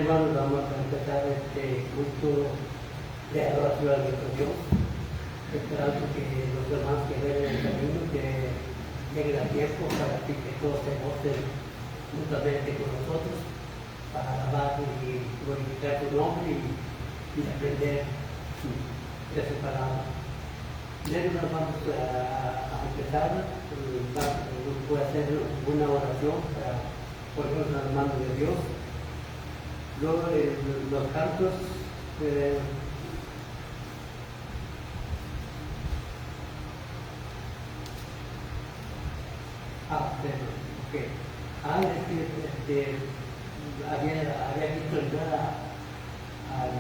hermanos, vamos a empezar este culto de adoración a nuestro Dios, esperando que los hermanos que ven en el camino que lleguen a tiempo para que todos se gocen mutuamente con nosotros para alabar y glorificar su nombre y aprender de su palabra. Luego nos vamos a empezar, voy a hacer una oración para ponernos en las manos de Dios. Luego los cantos había visto entrar al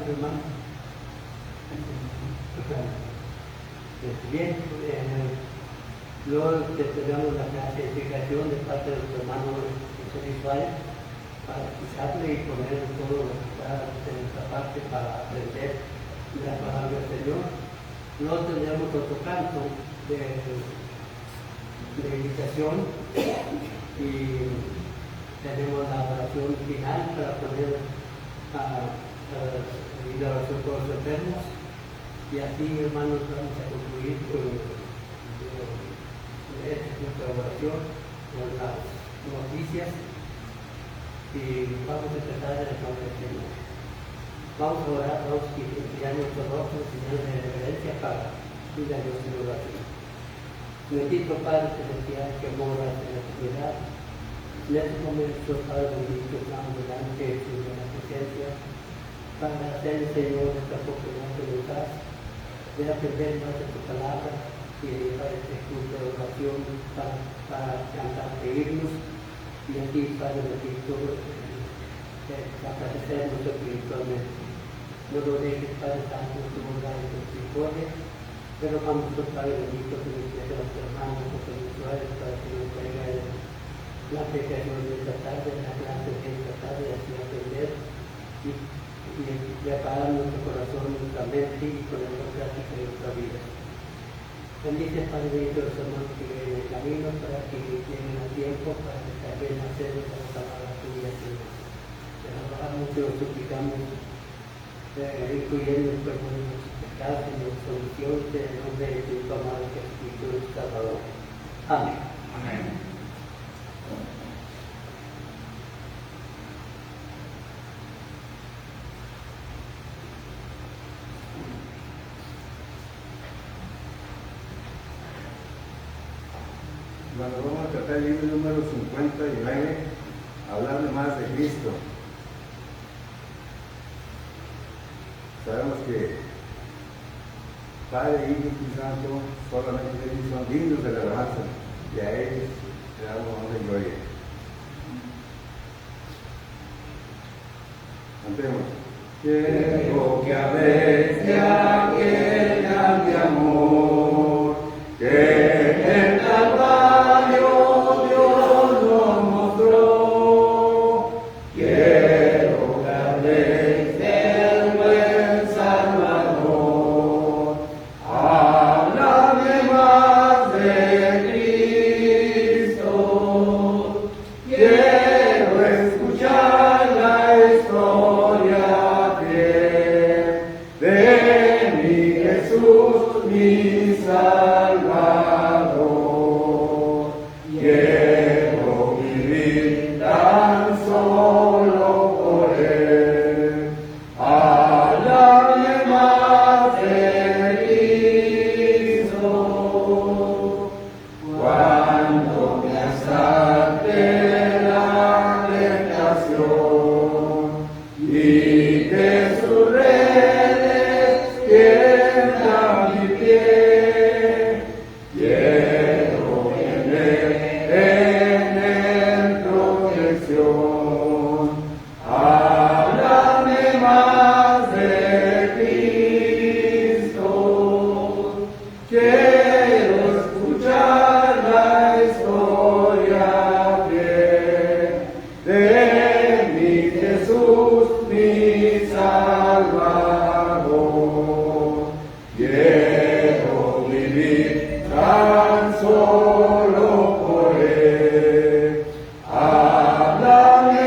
hermano. Bien, luego tenemos la clasificación de parte de los hermanos espirituales para escucharle y poner todo lo que está de nuestra parte para aprender la palabra del Señor. Luego tendremos otro canto de invitación y tenemos la oración final para poner la oración por los enfermos. Y así, hermanos, vamos a concluir con esta oración, con las noticias, y vamos a empezar en el nombre del Señor. Vamos a orar, vamos a tirar nuestros rostros, señales de reverencia para ir a Dios en oración. Bendito Padre Celestial que moras en la eternidad, en este momento, Padre bendito, estamos delante de tu presencia para hacer, Señor, esta oportunidad que nos das de aprender más de tu palabra y de llevar este culto de oración para cantar e irnos. Y aquí, Padre bendito, capacitarnos espiritualmente. No lo dejes, Padre Santo, en tu bondad y tu misericordia, pero vamos, Padre bendito, que nos quede a los hermanos espirituales para que nos traiga la predicación de esta tarde, la clase de esta tarde, así aprender y preparar nuestro corazón, nuestra mente y ponerlo en práctica en nuestra vida. Bendice, Padre bendito, los hermanos que vienen en el camino para que lleguen a tiempo, para que también hacer esta palabra tuya, Señor. Te alabamos y lo suplicamos, incluyendo el perdón de nuestros pecados y nuestra solución, en el nombre de tu amado Jesucristo, nuestro Salvador. Amén. Amén. Bueno, vamos a tratar el libro número 59, hablando más de Cristo. Sabemos que Padre, Hijo y Espíritu Santo solamente ellos son dignos de la alabanza y a ellos le damos honra y gloria. Cantemos. Quiero que habléis de aquel grande amor que en Calvario Dios nos mostró. Quiero que habléis del buen Salvador. Háblame más de Cristo. Quiero escuchar la historia fiel de mi Jesús, mi Salvador. Quiero vivir tan solo por Él. Háblame más de Cristo. Cuando me asalte la tentación y que sus redes tiendan mi pie, quiero tener en él protección. Háblame más de Cristo. Quiero escuchar la historia fiel de mi Jesús, mi Salvador. Quiero vivir tan solo por Él. Háblame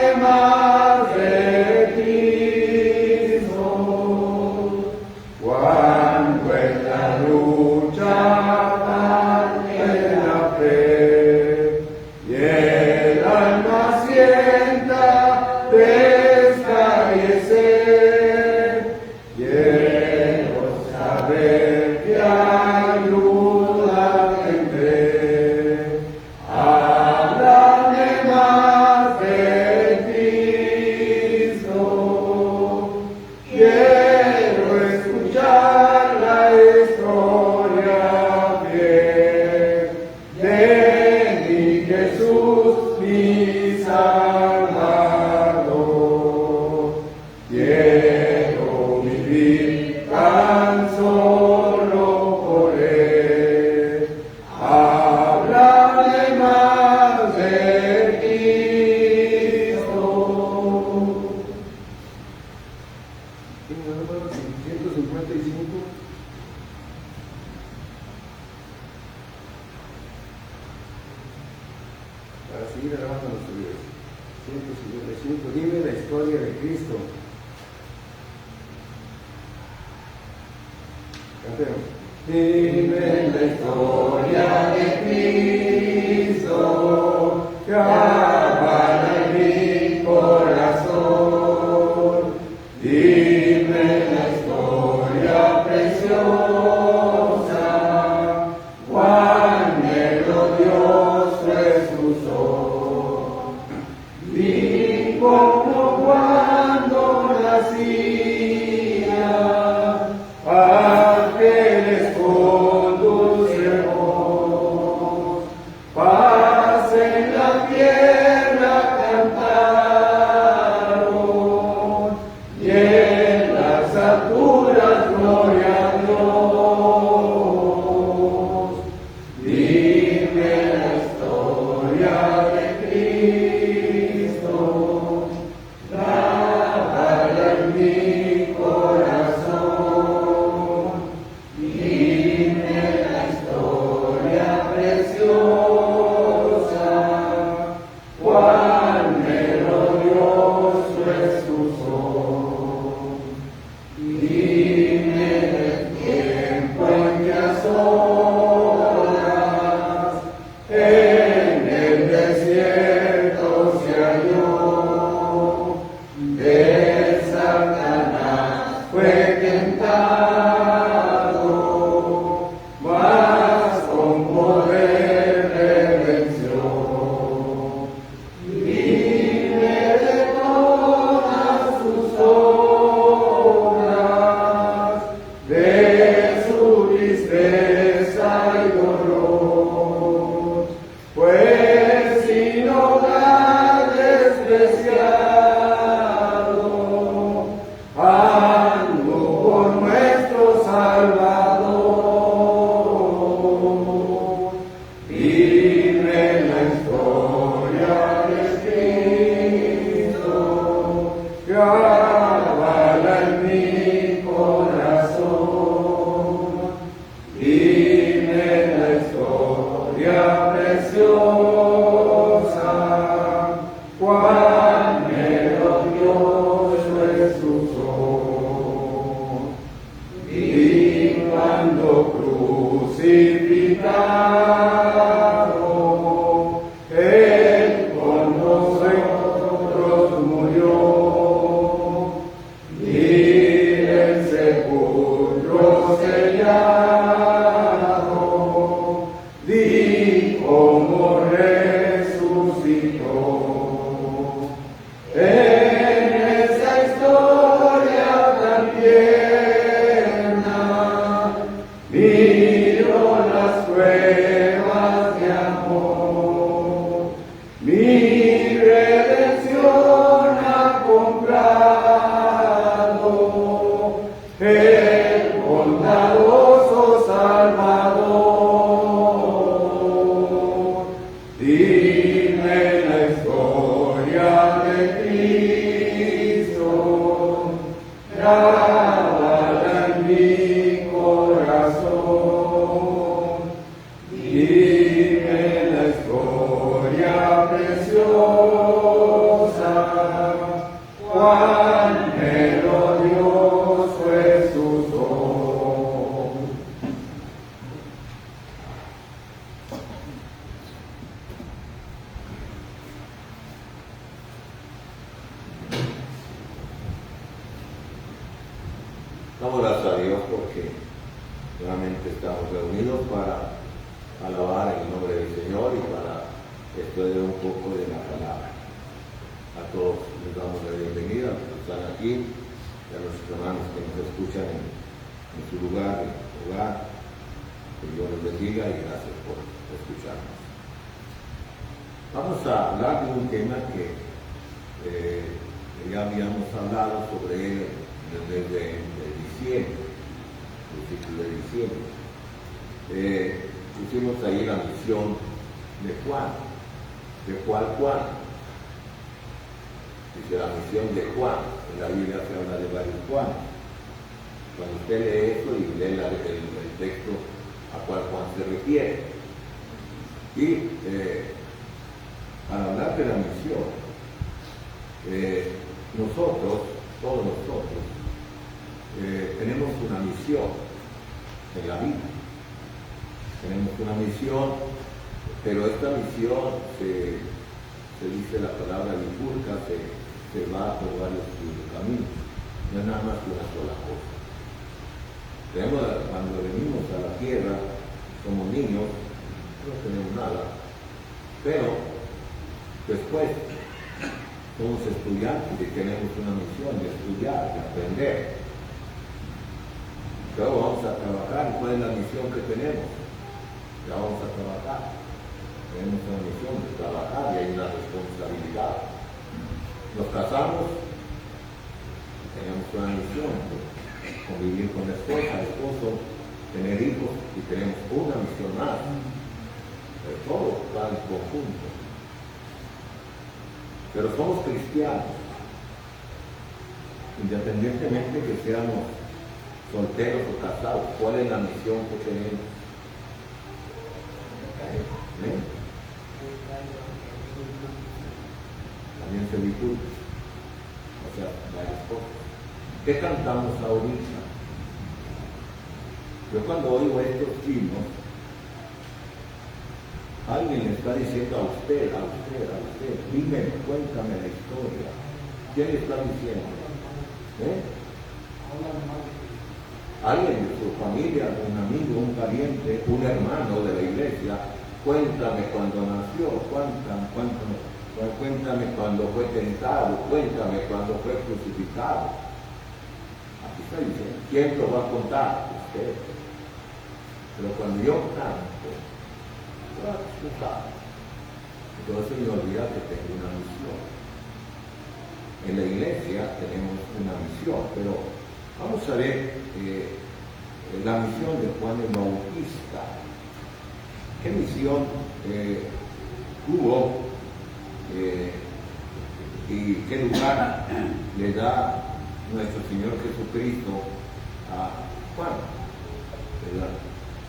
Damos gracias a Dios porque nuevamente estamos reunidos para alabar en el nombre del Señor y para estudiar un poco de la palabra. A todos les damos la bienvenida, a los que están aquí, y a los hermanos que nos escuchan en su lugar, en su hogar. Que Dios les bendiga y gracias por escucharnos. Vamos a hablar de un tema que ya habíamos hablado sobre él en el mes de diciembre, principios de diciembre. Pusimos ahí la misión de Juan. ¿De cuál Juan? Dice la misión de Juan. En la Biblia se habla de varios Juan. Cuando usted lee esto y lee el texto a cuál Juan se refiere. Y al hablar de la misión, nosotros, todos nosotros, tenemos una misión en la vida. Tenemos una misión, pero esta misión se dice la palabra bifurca, se va por varios caminos. No es nada más que una sola cosa. Cuando venimos a la tierra, somos niños, no tenemos nada, pero después somos estudiantes y tenemos una misión de estudiar, de aprender. Luego vamos a trabajar. ¿Cuál es la misión que tenemos? Ya vamos a trabajar. Tenemos una misión de trabajar y hay una responsabilidad. Nos casamos, tenemos una misión de convivir con la esposa, el esposo, tener hijos y tenemos una misión más. Pero todo va en conjunto. Pero somos cristianos, independientemente que seamos solteros o casados. ¿Cuál es la misión que tenemos? También se disculpa, o sea, varias cosas. ¿Qué cantamos ahorita? Yo cuando oigo estos himnos, alguien le está diciendo a usted, dime, cuéntame la historia. ¿Quién le está diciendo? Alguien de su familia, un amigo, un pariente, un hermano de la iglesia. Cuéntame cuando nació, cuéntame cuando fue tentado, cuéntame cuando fue crucificado. Aquí está diciendo, ¿quién lo va a contar? Usted. Pero cuando yo canto, entonces me olvida que tengo una misión. En la iglesia tenemos una misión, pero vamos a ver la misión de Juan el Bautista. ¿Qué misión tuvo y qué lugar le da nuestro Señor Jesucristo a Juan? ¿Verdad?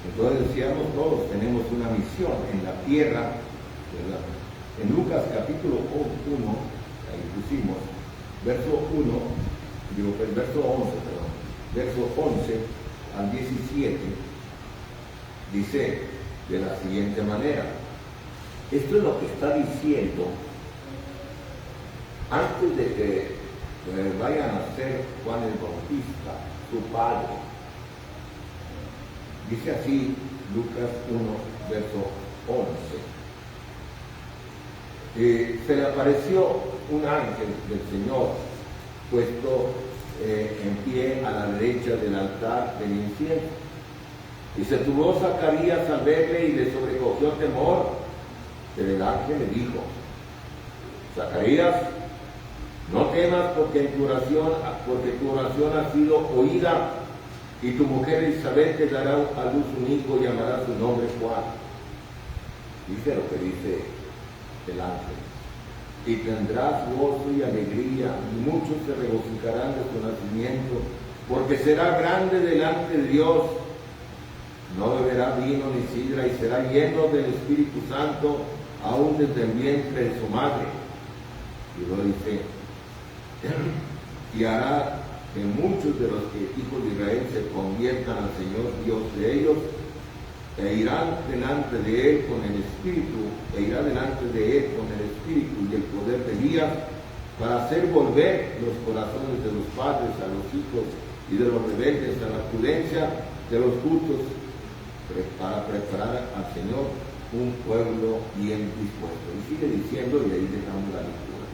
Entonces decíamos todos, tenemos una misión en la tierra, ¿verdad? En Lucas capítulo 1, ahí pusimos, verso 11 al 17, dice de la siguiente manera. Esto es lo que está diciendo antes de que vaya a nacer Juan el Bautista, su padre. Dice así Lucas 1, verso 11. Se le apareció un ángel del Señor puesto en pie a la derecha del altar del incienso. Y se turbó Zacarías al verle y le sobrecogió temor. Pero el ángel le dijo: Zacarías, no temas porque tu oración ha sido oída, y tu mujer Isabel te dará a luz un hijo y llamará su nombre Juan. Dice lo que dice el ángel. Y tendrás gozo y alegría, y muchos se regocijarán de su nacimiento, porque será grande delante de Dios. No beberá vino ni sidra, y será lleno del Espíritu Santo, aún desde el vientre de su madre. Y luego dice, y hará que muchos de los hijos de Israel se conviertan al Señor Dios de ellos, e irán delante de él con el Espíritu, y el poder de Elías, para hacer volver los corazones de los padres a los hijos, y de los rebeldes a la prudencia de los justos, para preparar al Señor un pueblo bien dispuesto. Y sigue diciendo, y ahí dejamos la lectura.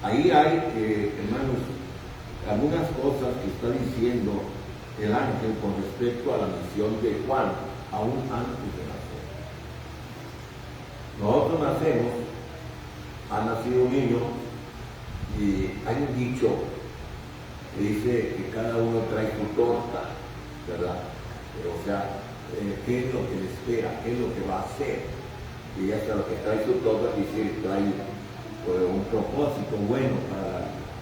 Ahí hay, hermanos, algunas cosas que está diciendo el ángel con respecto a la misión de Juan, aún antes de nacer. Nosotros nacemos, ha nacido un niño, y hay un dicho que dice que cada uno trae su torta, ¿verdad? O sea, qué es lo que le espera, qué es lo que va a hacer. Y hasta lo que trae su torta dice que trae un propósito bueno para la vida.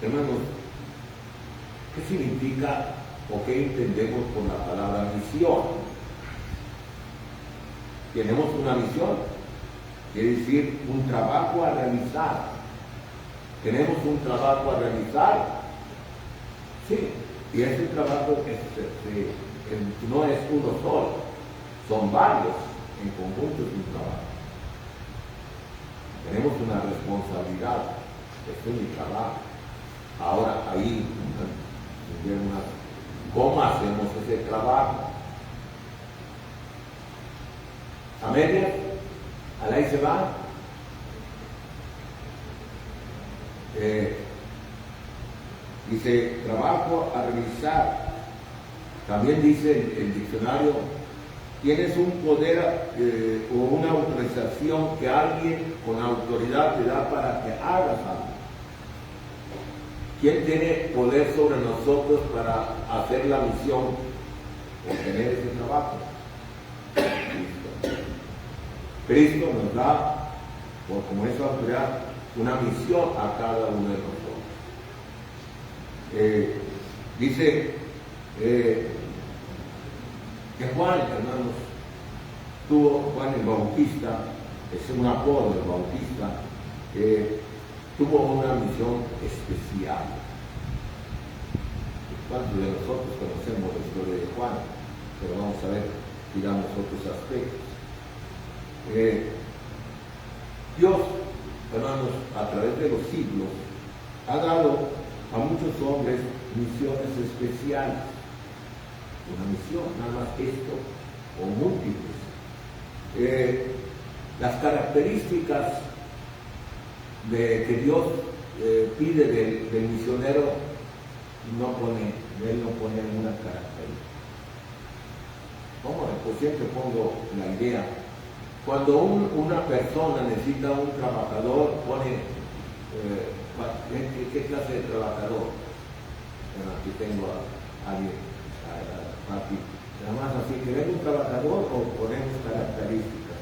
Hermanos, ¿qué significa o qué entendemos por la palabra misión? Tenemos una misión, quiere decir un trabajo a realizar. ¿Tenemos un trabajo a realizar? Sí, y ese trabajo no es uno solo, son varios en conjunto de un trabajo. Tenemos una responsabilidad, este es mi trabajo. Ahora ahí, ¿cómo hacemos ese trabajo? ¿A medias? ¿A ahí se va? Dice, trabajo a realizar. También dice el diccionario, tienes un poder o una autorización que alguien con autoridad te da para que hagas algo. ¿Quién tiene poder sobre nosotros para hacer la misión o tener ese trabajo? Cristo. Cristo nos da, como es su autoridad, una misión a cada uno de nosotros. Dice que Juan, hermanos, Juan el Bautista, es un apodo del Bautista, tuvo una misión especial. ¿Cuántos de nosotros conocemos la historia de Juan? Pero vamos a ver, digamos, otros aspectos. Dios, hermanos, a través de los siglos, ha dado a muchos hombres misiones especiales. Una misión, nada más esto, o múltiples. Las características que Dios pide del misionero, él no pone ninguna característica. ¿Cómo? Pues siempre pongo la idea. Cuando una persona necesita un trabajador, pone ¿qué clase de trabajador? Bueno, aquí tengo a alguien, aquí. Nada más así, que venga un trabajador o ponemos características.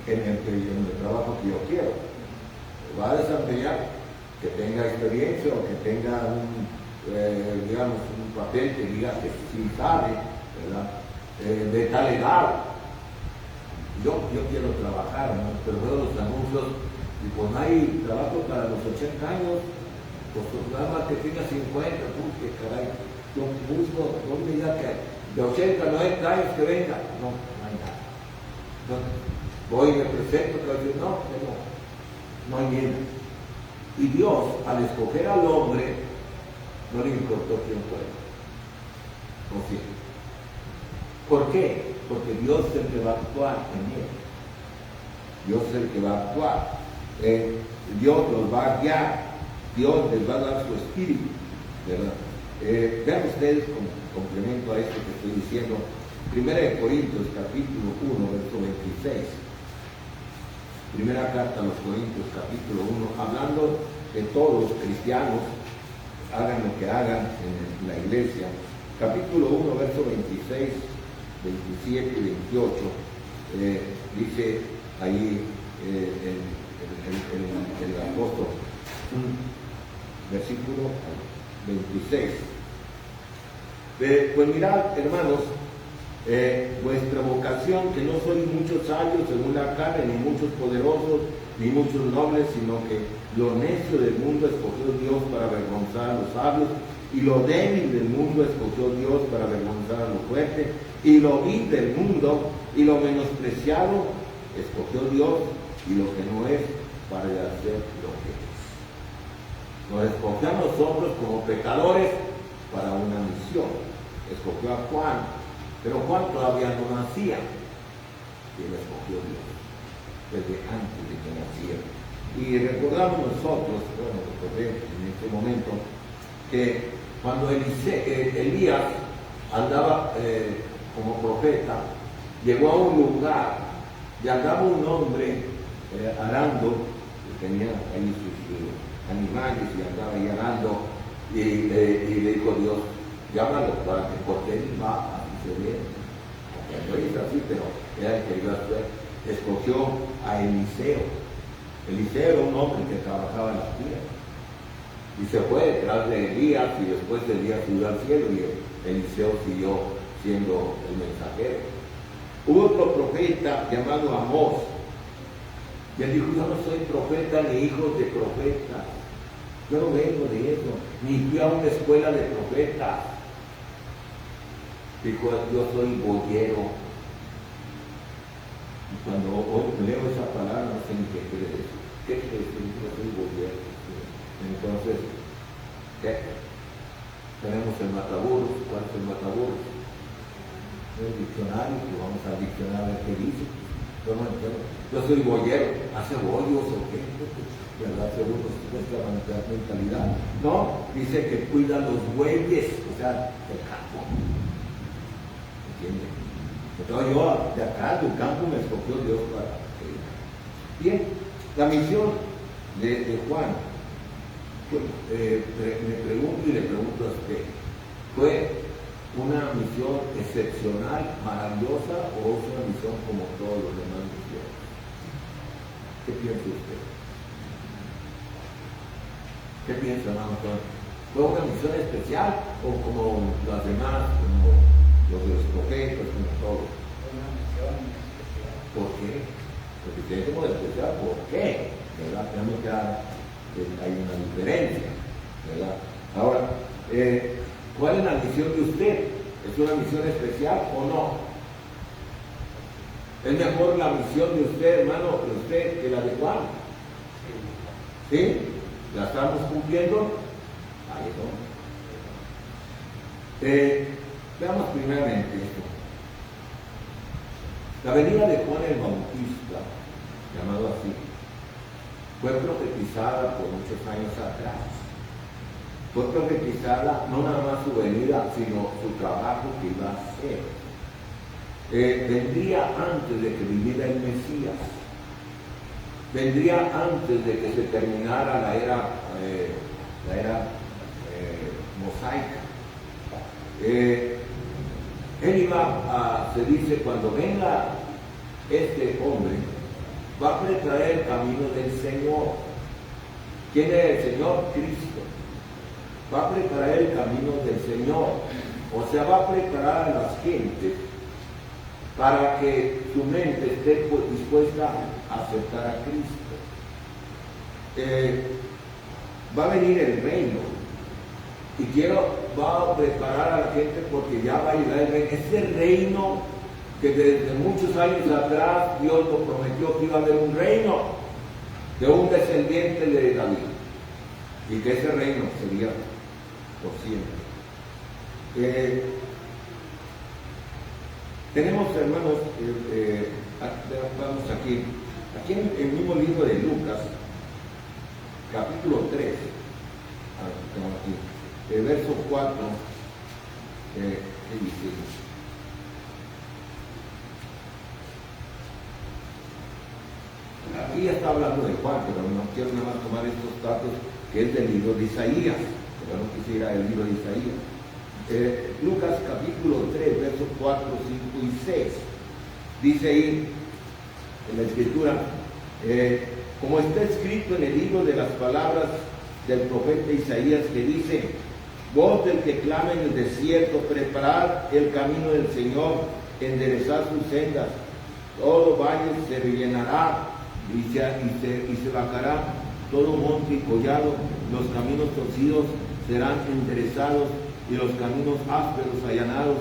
En el trabajo que yo quiero. Va a desempeñar que tenga experiencia o que tenga un papel que diga que sí sabe, ¿verdad? De tal edad. Yo quiero trabajar, ¿no? Pero veo los anuncios y pues no hay trabajo para los 80 años, pues nada más que tenga 50, pues que caray, yo busco, ¿dónde ya que de 80, 90 años que venga? No hay nada. Entonces, voy y me presento, pero yo no hay nada. Y Dios, al escoger al hombre, no le importó quién fuera. ¿O sí? ¿Por qué? Porque Dios es el que va a actuar en él. Dios es el que va a actuar. Dios los va a guiar. Dios les va a dar su espíritu, ¿verdad? Vean ustedes como complemento a esto que estoy diciendo. 1 Corintios capítulo 1, verso 26. Primera carta a los Corintios capítulo 1, hablando de todos los cristianos, hagan lo que hagan en la iglesia. Capítulo 1, verso 26, 27 y 28, dice ahí el apóstol, versículo 26. Pues mirad, hermanos, vuestra vocación, que no sois muchos sabios según la carne, ni muchos poderosos, ni muchos nobles, sino que lo necio del mundo escogió Dios para avergonzar a los sabios, y lo débil del mundo escogió Dios para avergonzar a lo fuerte, y lo vil del mundo y lo menospreciado escogió Dios, y lo que no es para hacer lo que es. Nos escogió a nosotros como pecadores para una misión. Escogió a Juan, pero Juan todavía no nacía. Y lo escogió Dios desde antes de que naciera. Y recordamos nosotros, bueno, recordé en este momento, que cuando Elías andaba como profeta, llegó a un lugar y andaba un hombre arando, que tenía ahí sus animales y andaba ahí arando, y le dijo Dios, llámalo para que, porque él va a suceder. No es así, pero era el que iba a hacer. Escogió a Eliseo. Eliseo era un hombre que trabajaba en la tierra. Y se fue detrás de Elías, y después Elías subió al cielo y Eliseo siguió siendo el mensajero. Hubo otro profeta llamado Amós. Y él dijo, yo no soy profeta ni hijo de profeta. Yo no vengo de eso, ni fui a una escuela de profetas. Dijo, yo soy boyero. Y cuando hoy leo esa palabra no sé ni qué quiere decir. ¿Qué quiere decir? Yo soy boyero. Entonces, ¿qué? Tenemos el mataburros. ¿Cuál es el mataburros? El diccionario, que vamos al diccionario que dice. Yo no entiendo. Yo soy boyero. ¿Hace bollos o qué? ¿Verdad? Según nuestra mentalidad. No, dice que cuida los bueyes, o sea, el campo. ¿Entiendes? Entonces yo de acá, del campo, me escogió Dios para que... Bien, la misión de Juan, me pregunto y le pregunto a usted, ¿fue una misión excepcional, maravillosa, o es una misión como todos los demás misiones? ¿Qué piensa usted? ¿Qué piensa, hermano? ¿Fue una misión especial o como las demás, como los de los profetas, como todo? Una misión especial. ¿Por qué? Porque tiene como de especial, ¿por qué? ¿Verdad? Tenemos que hay una diferencia, ¿verdad? Ahora, ¿cuál es la misión de usted? ¿Es una misión especial o no? ¿Es mejor la misión de usted, hermano, de usted, que la de Juan? ¿Sí? ¿La estamos cumpliendo? Ahí no. Veamos primeramente esto. La venida de Juan el Bautista, llamado así, fue profetizada por muchos años atrás. Fue profetizada no nada más su venida, sino su trabajo que iba a hacer. Vendría antes de que viniera el Mesías. Vendría antes de que se terminara la era mosaica. Él iba se dice, cuando venga este hombre, va a preparar el camino del Señor. ¿Quién es el Señor? Cristo. Va a preparar el camino del Señor. O sea, va a preparar a las gentes para que su mente esté dispuesta a aceptar a Cristo. Va a venir el reino. Y va a preparar a la gente porque ya va a llegar el reino. Ese reino que desde muchos años atrás Dios lo prometió que iba a haber un reino de un descendiente de David. Y que ese reino sería por siempre. Tenemos, hermanos, vamos aquí en el mismo libro de Lucas, capítulo 3, verso 4, ¿qué dice? Aquí ya está hablando de Juan, pero no quiero nada más tomar estos datos que es del libro de Isaías, pero no quisiera el libro de Isaías. Lucas capítulo 3, versos 4, 5 y 6. Dice ahí en la escritura, como está escrito en el libro de las palabras del profeta Isaías, que dice: voz del que clama en el desierto, preparad el camino del Señor, enderezad sus sendas, todo valle se rellenará y se bajará todo monte y collado, los caminos torcidos serán enderezados y los caminos ásperos allanados,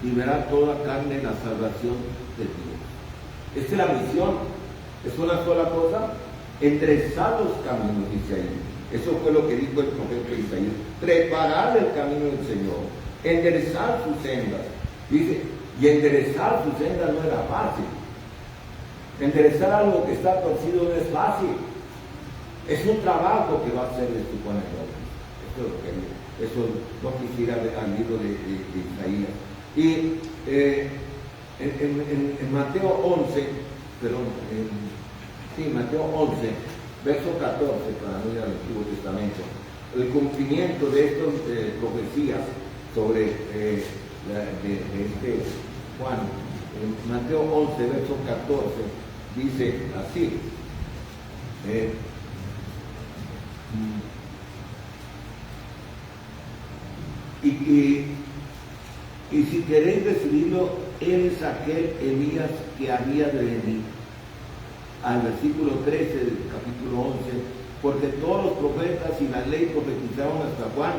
y verá toda carne la salvación de Dios. Esta es la misión, es una sola cosa: enderezar los caminos, dice ahí. Eso fue lo que dijo el profeta Isaías. Preparar el camino del Señor, enderezar sus sendas. Dice, y enderezar sus sendas no era fácil. Enderezar algo que está torcido no es fácil. Es un trabajo que va a hacer este Juan el Bautista. Eso es lo que eso no quisiera ver al libro de Isaías. Y en Mateo 11, perdón, Mateo 11, verso 14, para no ir al Antiguo Testamento, el cumplimiento de estas profecías sobre de este Juan. En Mateo 11, verso 14, dice así. Y si queréis recibirlo, él es aquel Elías que había de venir. Al versículo 13 del capítulo 11, porque todos los profetas y la ley profetizaron hasta Juan,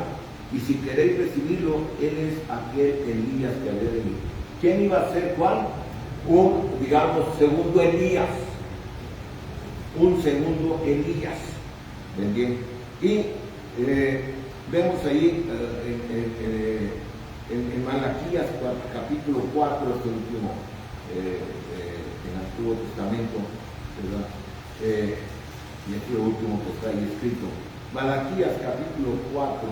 y si queréis recibirlo, él es aquel Elías que había de venir. ¿Quién iba a ser Juan? Digamos, segundo Elías. Un segundo Elías. ¿Bien? Y vemos ahí en Malaquías capítulo 4, este último, en el Antiguo Testamento, ¿verdad? Y este último que está ahí escrito. Malaquías capítulo 4,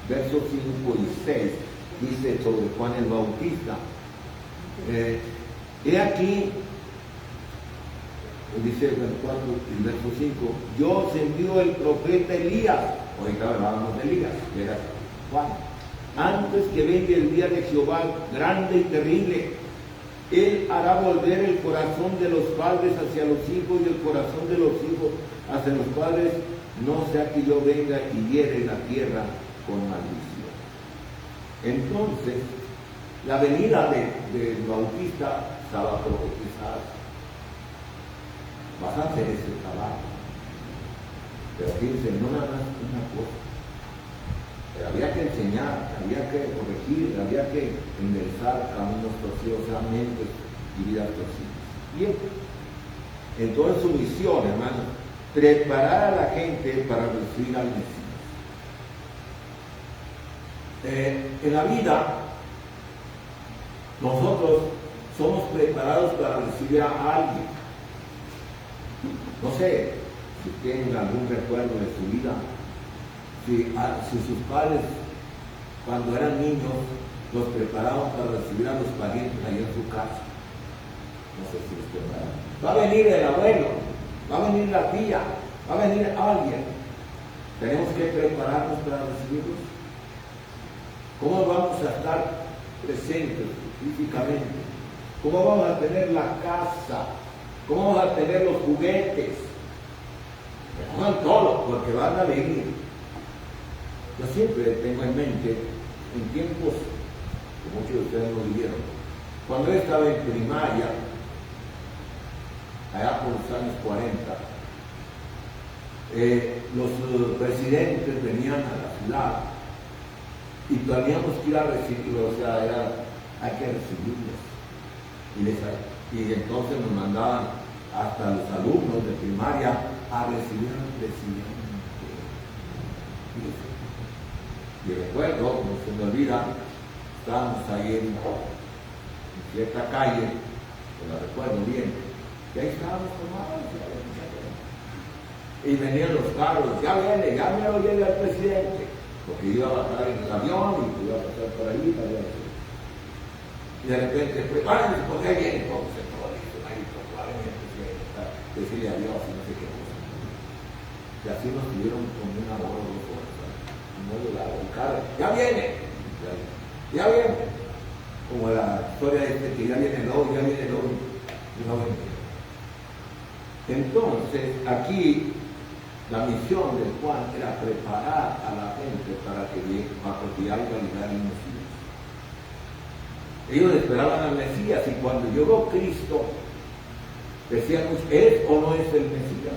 versos 5 y 6, dice sobre Juan el Bautista. He aquí, dice el verso 5, yo os envío el profeta Elías. Ahorita hablábamos de Elías, que era Juan. Antes que venga el día de Jehová grande y terrible, él hará volver el corazón de los padres hacia los hijos y el corazón de los hijos hacia los padres, no sea que yo venga y hiere la tierra con maldición. Entonces, la venida del Bautista estaba profetizada. Vas a hacer ese trabajo. Pero fíjense, no nada más una cosa. Pero había que enseñar, había que corregir, había que enderezar caminos torcidos, mentes y vidas torcidas. Bien. Entonces su misión, hermanos, preparar a la gente para recibir al Mesías. En la vida, nosotros somos preparados para recibir a alguien. No sé si tienen algún recuerdo de su vida, si sus padres, cuando eran niños, los preparaban para recibir a los parientes ahí en su casa. No sé si les prepararon. Va a venir el abuelo, va a venir la tía, va a venir alguien. Tenemos que prepararnos para recibirlos. ¿Cómo vamos a estar presentes físicamente? ¿Cómo vamos a tener la casa? ¿Cómo vamos a tener los juguetes? No todo, porque van a venir. Yo siempre tengo en mente, en tiempos que muchos de ustedes lo vivieron, cuando yo estaba en primaria, allá por los años 40, los presidentes venían a la ciudad y teníamos que ir a recibirlos, o sea, hay que recibirlos. Y entonces nos mandaban hasta los alumnos de primaria a recibir al presidente. Y recuerdo, no se me olvida, estábamos ahí en cierta calle, que la recuerdo bien, y ahí estábamos tomados. Y venían los carros, ya me lo lleve al presidente, porque iba a bajar en el avión y iba a pasar por ahí para allá. Y de repente, prepárense, porque ahí viene, vamos a todo listo, ahí decirle adiós y no sé qué cosa. Y así nos tuvieron como una hora o 2 horas. El carro, ya viene, como la historia que ya viene el lobo, y no viene. Entonces, aquí la misión de Juan era preparar a la gente para que ya iba a llegar el Mesías. Ellos esperaban al Mesías, y cuando llegó Cristo, decíamos, ¿es o no es el Mesías?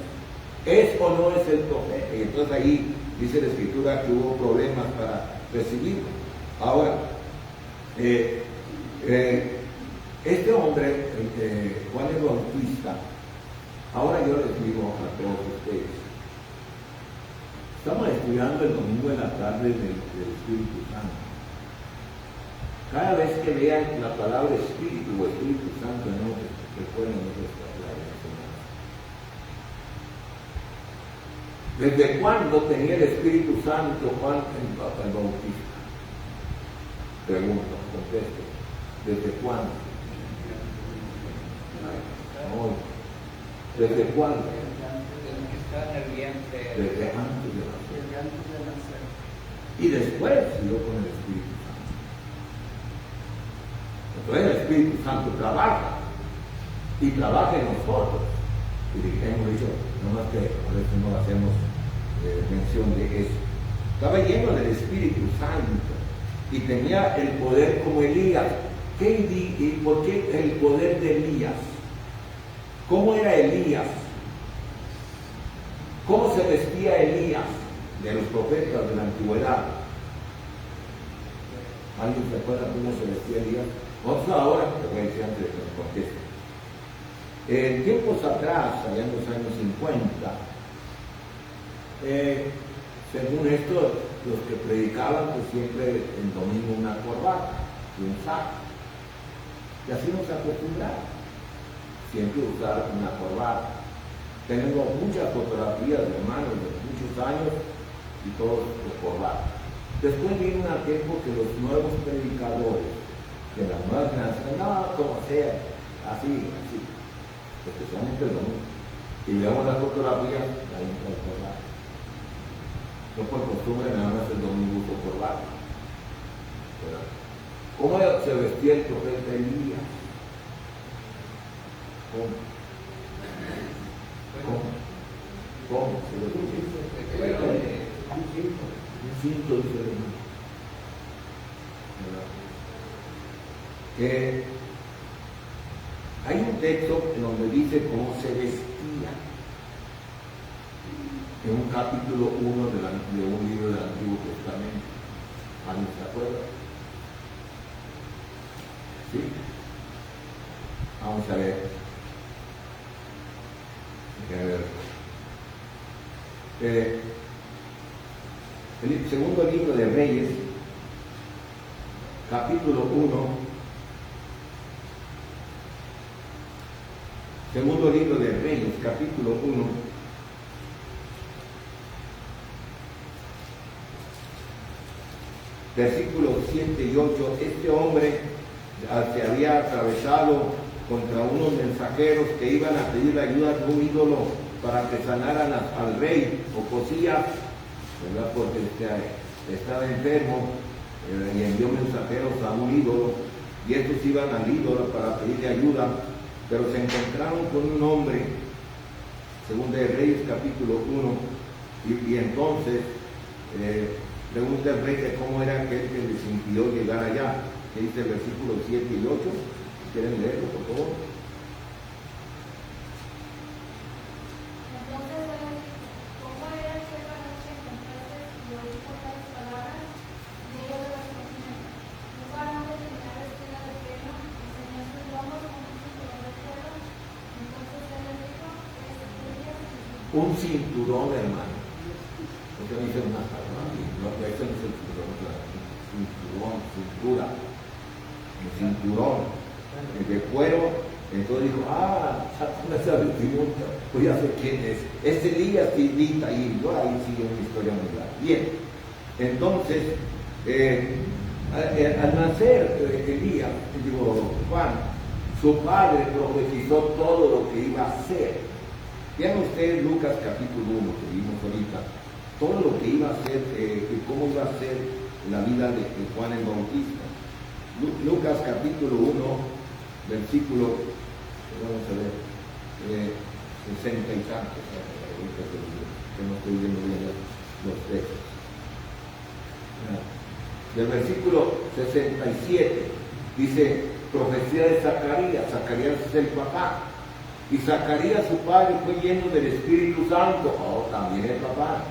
¿Es o no es el profeta? Y entonces ahí dice la Escritura que hubo problemas para recibirlo. Ahora, este hombre, Juan el Bautista, ahora yo les digo a todos ustedes, estamos estudiando el domingo en la tarde del Espíritu Santo. Cada vez que vean la palabra Espíritu o Espíritu Santo, no recuerden esta palabra. ¿Desde cuándo tenía el Espíritu Santo Juan el Bautista? Pregunto, contesto. ¿Desde cuándo? Hoy. ¿Desde cuándo? Desde que está en el vientre. Desde antes de nacer. Desde antes de nacer. Y después siguió con el Espíritu Santo. Entonces el Espíritu Santo trabaja. Y trabaja en nosotros. Y hemos dicho, no más que a veces no hacemos mención de eso. Estaba lleno del Espíritu Santo. Y tenía el poder como Elías. ¿Por qué el poder de Elías? ¿Cómo era Elías? ¿Cómo se vestía Elías de los profetas de la antigüedad? ¿Alguien se acuerda cómo se vestía Elías? Vamos ahora, te voy a decir antes de que me conteste. En tiempos atrás, allá en los años 50, según esto, los que predicaban, pues siempre el domingo una corbata y un saco. Y así nos acostumbramos, siempre usar una corbata. Tenemos muchas fotografías de hermanos de muchos años y todos de corbata. Después vino un tiempo que los nuevos predicadores de las nuevas generaciones, no, como sea, así, especialmente el domingo. Y veamos las fotografías, ahí está el corbata. No por costumbre nada más el domingo uso corbata. ¿Cómo se vestía el profeta Elías? ¿Cómo? Se vestía. Un cinto diferente. Hay un texto en donde dice cómo se vestía. En un capítulo 1 de un libro del Antiguo Testamento. ¿Alguien se acuerda? ¿Sí? Vamos a ver. El segundo libro de Reyes, capítulo 1. Segundo libro de Reyes, capítulo 1. Versículos 7 y 8. Este hombre se había atravesado contra unos mensajeros que iban a pedir ayuda de un ídolo para que sanaran al rey Ocosías, ¿verdad? Porque estaba enfermo y envió mensajeros a un ídolo y estos iban al ídolo para pedirle ayuda, pero se encontraron con un hombre, según de Reyes capítulo 1, y entonces pregunta el rey que cómo era aquel que les impidió llegar allá, que dice el versículo 7 y 8. ¿Quieren leerlo, por favor? Entonces él dijo, ¿cómo era aquella noche que entraste y oíste tales palabras? Diego de las cocinas. Un varón de tenía vestida de pelo, enseñó sus lomos con un cinturón de cuero. Entonces él le dijo, un cinturón, hermano. Porque me dicen una palabra, no, ese no es el cinturón, cintura, un cinturón de cuero. Entonces dijo, esa vestimenta, pues ya sé quién es. Este día Tidita y yo ahí sigue una historia muy larga. Bien, entonces, al nacer Elías, Juan, su padre profetizó todo lo que iba a hacer. Vean ustedes Lucas capítulo 1 que vimos ahorita, todo lo que iba a hacer, cómo iba a ser la vida de Juan el Bautista. Lucas capítulo 1, versículo, vamos a ver, 60 y tantos, que no estoy viendo bien los textos. Del versículo 67 dice, profecía de Zacarías. Zacarías es el papá. Y Zacarías, su padre, fue lleno del Espíritu Santo, también el papá,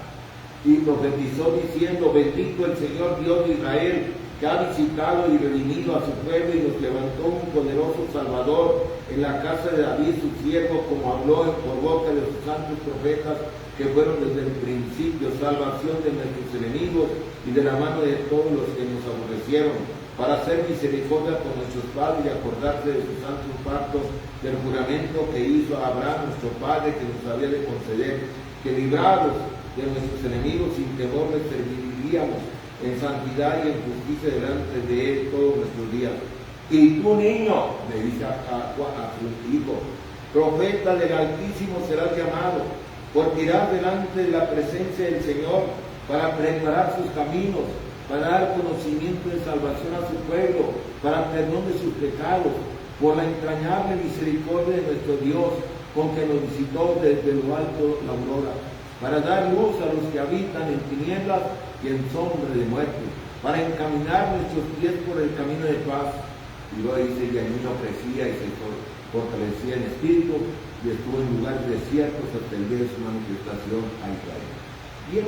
y profetizó diciendo, bendito el Señor Dios de Israel, que ha visitado y redimido a su pueblo y nos levantó un poderoso Salvador en la casa de David, su siervo, como habló por boca de sus santos profetas, que fueron desde el principio, salvación de nuestros enemigos y de la mano de todos los que nos aborrecieron, para hacer misericordia con nuestros padres y acordarse de sus santos pactos, del juramento que hizo a Abraham, nuestro padre, que nos había de conceder, que librados de nuestros enemigos sin temor les serviríamos en santidad y en justicia delante de él todos nuestros días. Y tú, niño, le dice a su hijo, profeta del Altísimo serás llamado, porque irás delante de la presencia del Señor para preparar sus caminos, para dar conocimiento de salvación a su pueblo, para perdón de sus pecados, por la entrañable misericordia de nuestro Dios, con que nos visitó desde lo alto la aurora, para dar luz a los que habitan en tinieblas y en sombra de muerte, para encaminar nuestros pies por el camino de paz. Y luego dice, y el niño crecía y se fortalecía en espíritu, y estuvo en lugares desiertos hasta el día de su manifestación a Israel. Bien.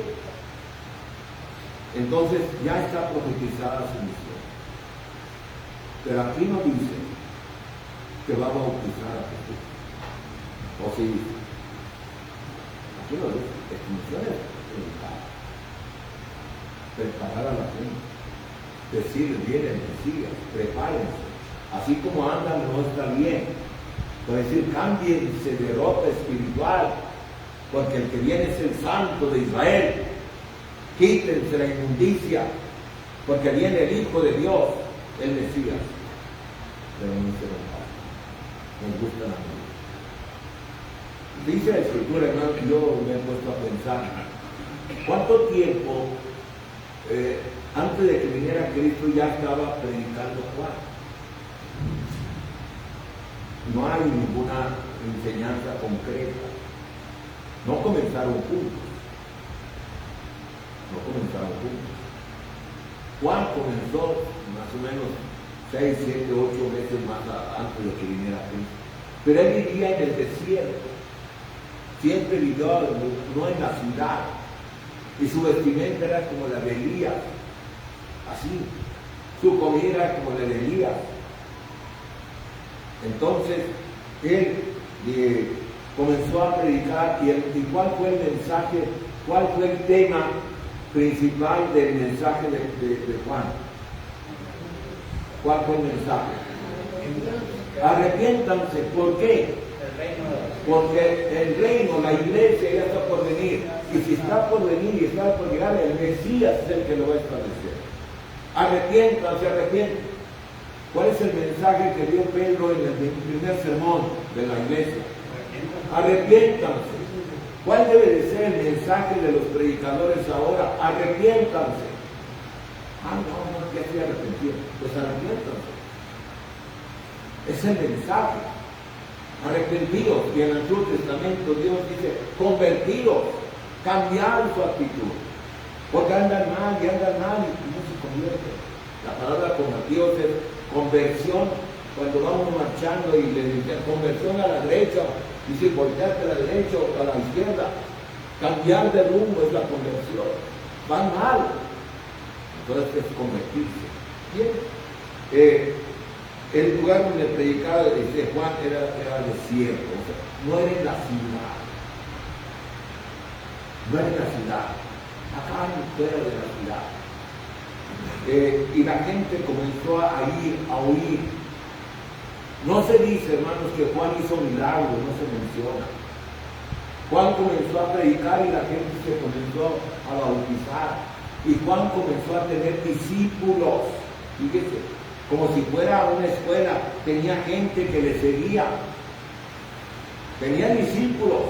Entonces ya está profetizada su misión. Pero aquí no dice que va a bautizar a Jesús. O sí dice. Aquí no dice. Su misión es preparar a la gente. Decir, viene el Mesías, prepárense. Así como andan no está bien. Es decir, cámbiense de ropa espiritual, porque el que viene es el Santo de Israel. Quítense la inmundicia, porque viene el Hijo de Dios, el Mesías. Pero no se lo pasa. Nos gusta la música. Dice la Escritura, hermano, que yo me he puesto a pensar, ¿cuánto tiempo antes de que viniera Cristo ya estaba predicando Juan? No hay ninguna enseñanza concreta. No comenzaron juntos. Juan comenzó más o menos 6, 7, 8 meses más antes de que viniera Cristo. Pero él vivía en el desierto. Siempre vivió no en la ciudad. Y su vestimenta era como la de Elías. Así. Su comida era como la de Elías. Entonces, él comenzó a predicar y ¿cuál fue el mensaje? ¿Cuál fue el tema principal del mensaje de Juan? ¿Cuál fue el mensaje? Arrepiéntanse. ¿Por qué? Porque el reino, la iglesia ya está por venir. Y si está por venir y está por llegar, el Mesías es el que lo va a establecer. Arrepiéntanse. ¿Cuál es el mensaje que dio Pedro en el primer sermón de la iglesia? Arrepiéntanse. ¿Cuál debe de ser el mensaje de los predicadores ahora? Arrepiéntanse. No, que estoy arrepentido. Pues arrepiéntanse. Es el mensaje. Arrepentidos. Y en el Antiguo Testamento Dios dice, convertidos, cambiar su actitud. Porque andan mal y no se convierten. La palabra convertidos es conversión. Cuando vamos marchando y le dicen conversión a la derecha, dice voltearte a la derecha o a la izquierda. Cambiar de rumbo es la conversión. Van mal. Entonces es convertirse. Bien. El lugar donde predicaba dice Juan era desierto, o sea, no era en la ciudad. No era en la ciudad. Acá fuera de la ciudad. Y la gente comenzó a oír. No se dice, hermanos, que Juan hizo milagros, no se menciona. Juan comenzó a predicar y la gente se comenzó a bautizar. Y Juan comenzó a tener discípulos. Fíjese, como si fuera una escuela, tenía gente que le seguía. Tenía discípulos.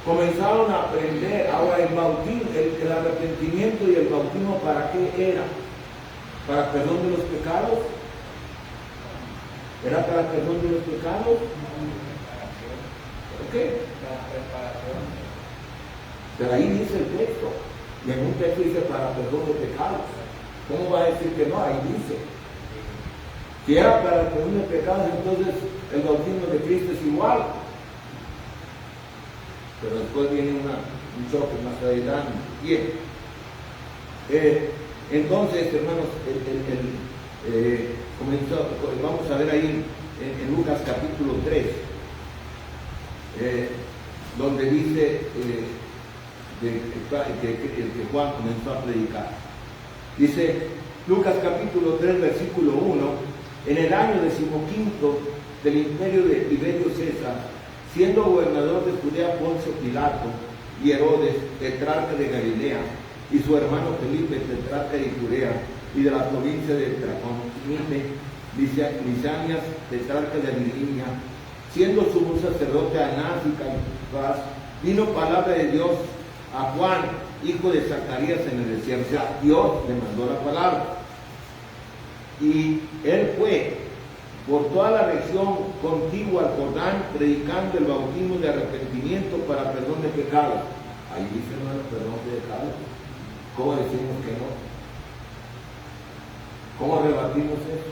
Comenzaron a aprender. Ahora el bautismo, el arrepentimiento y el bautismo, ¿para qué era? ¿Para perdón de los pecados? ¿Era para perdón de los pecados? ¿Por qué? Pero ahí dice el texto. Y en un texto dice para perdón de pecados. ¿Cómo va a decir que no? Ahí dice. Si era para el perdón de pecados, entonces el bautismo de Cristo es igual. Pero después viene un choque más adelante. Bien. Entonces, hermanos, vamos a ver ahí en Lucas capítulo 3, donde dice que Juan comenzó a predicar. Dice Lucas capítulo 3, versículo 1, en el año 15 del imperio de Tiberio César, siendo gobernador de Judea Poncio Pilato y Herodes, tetrarca de Galilea, y su hermano Felipe, tetrarca de Iturea, y de la provincia de Traconite, Lisanias, tetrarca de Abilinia, siendo sumo sacerdote Anás y Caifás, vino palabra de Dios a Juan, hijo de Zacarías, en el desierto. O sea, Dios le mandó la palabra. Y él fue por toda la región contigua al Jordán, predicando el bautismo de arrepentimiento para perdón de pecados. Ahí dice, hermano, perdón de pecados. ¿Cómo decimos que no? ¿Cómo rebatimos eso?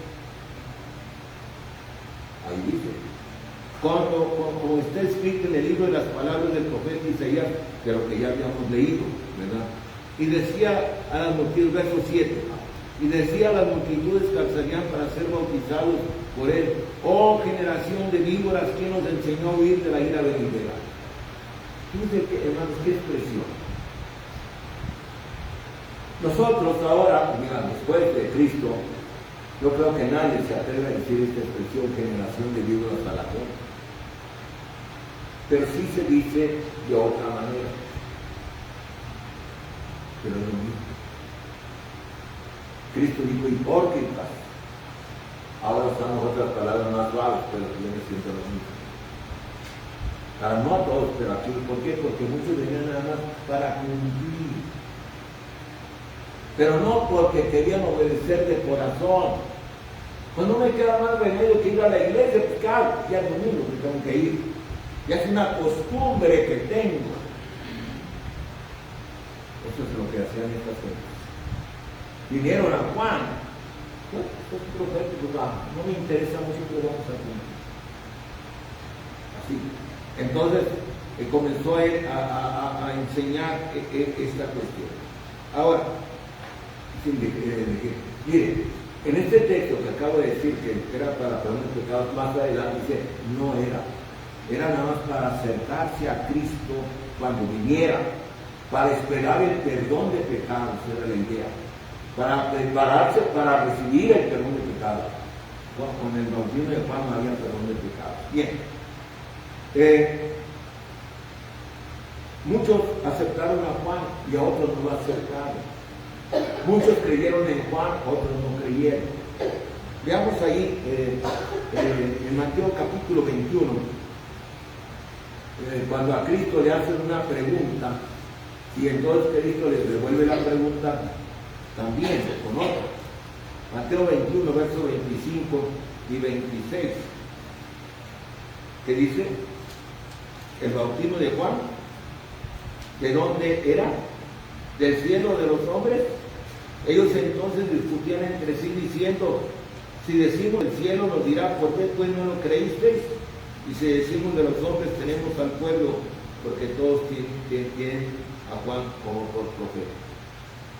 Ahí dice. Como está escrito en el libro de las palabras del profeta Isaías, de lo que ya habíamos leído, ¿verdad? Y decía a las multitudes, verso 7, y decía a las multitudes que alzarían para ser bautizados por él: oh generación de víboras, ¿quién nos enseñó a huir de la ira venidera? Fíjense, hermanos, qué expresión. Nosotros ahora, mira, después de Cristo, yo creo que nadie se atreve a decir esta expresión, generación de víboras a la gente. Pero sí se dice de otra manera. Pero es lo mismo. Cristo dijo hipócritas. Ahora usamos otras palabras más suaves, pero viene siendo lo mismo. Para no a todos, pero aquí, ¿por qué? Porque muchos venían nada más para cumplir. Pero no porque querían obedecer de corazón. Pues no me queda más remedio que ir a la iglesia, pues claro, ya es domingo que tengo que ir. Ya es una costumbre que tengo. Eso es lo que hacían estas cosas. Vinieron a Juan. No me interesa mucho, pero vamos a cumplir. Así. Entonces comenzó él a enseñar esta cuestión. Ahora, mire, en este texto que acabo de decir que era para perdón de pecados, más adelante dice, no era nada más para acercarse a Cristo cuando viniera, para esperar el perdón de pecados, era la idea, para prepararse para recibir el perdón de pecados. Con el bautismo de Juan no había perdón de pecados. Bien, muchos aceptaron a Juan y a otros no lo aceptaron. Muchos creyeron en Juan, otros no creyeron. Veamos ahí en Mateo capítulo 21, cuando a Cristo le hacen una pregunta y entonces Cristo le devuelve la pregunta también con otra. Mateo 21, versos 25 y 26. ¿Qué dice? El bautismo de Juan, ¿de dónde era? ¿Del cielo de los hombres? Ellos entonces discutían entre sí diciendo, si decimos del cielo nos dirá, ¿por qué pues no lo creísteis? Y si decimos de los hombres, tenemos al pueblo, porque todos tienen a Juan como por profeta.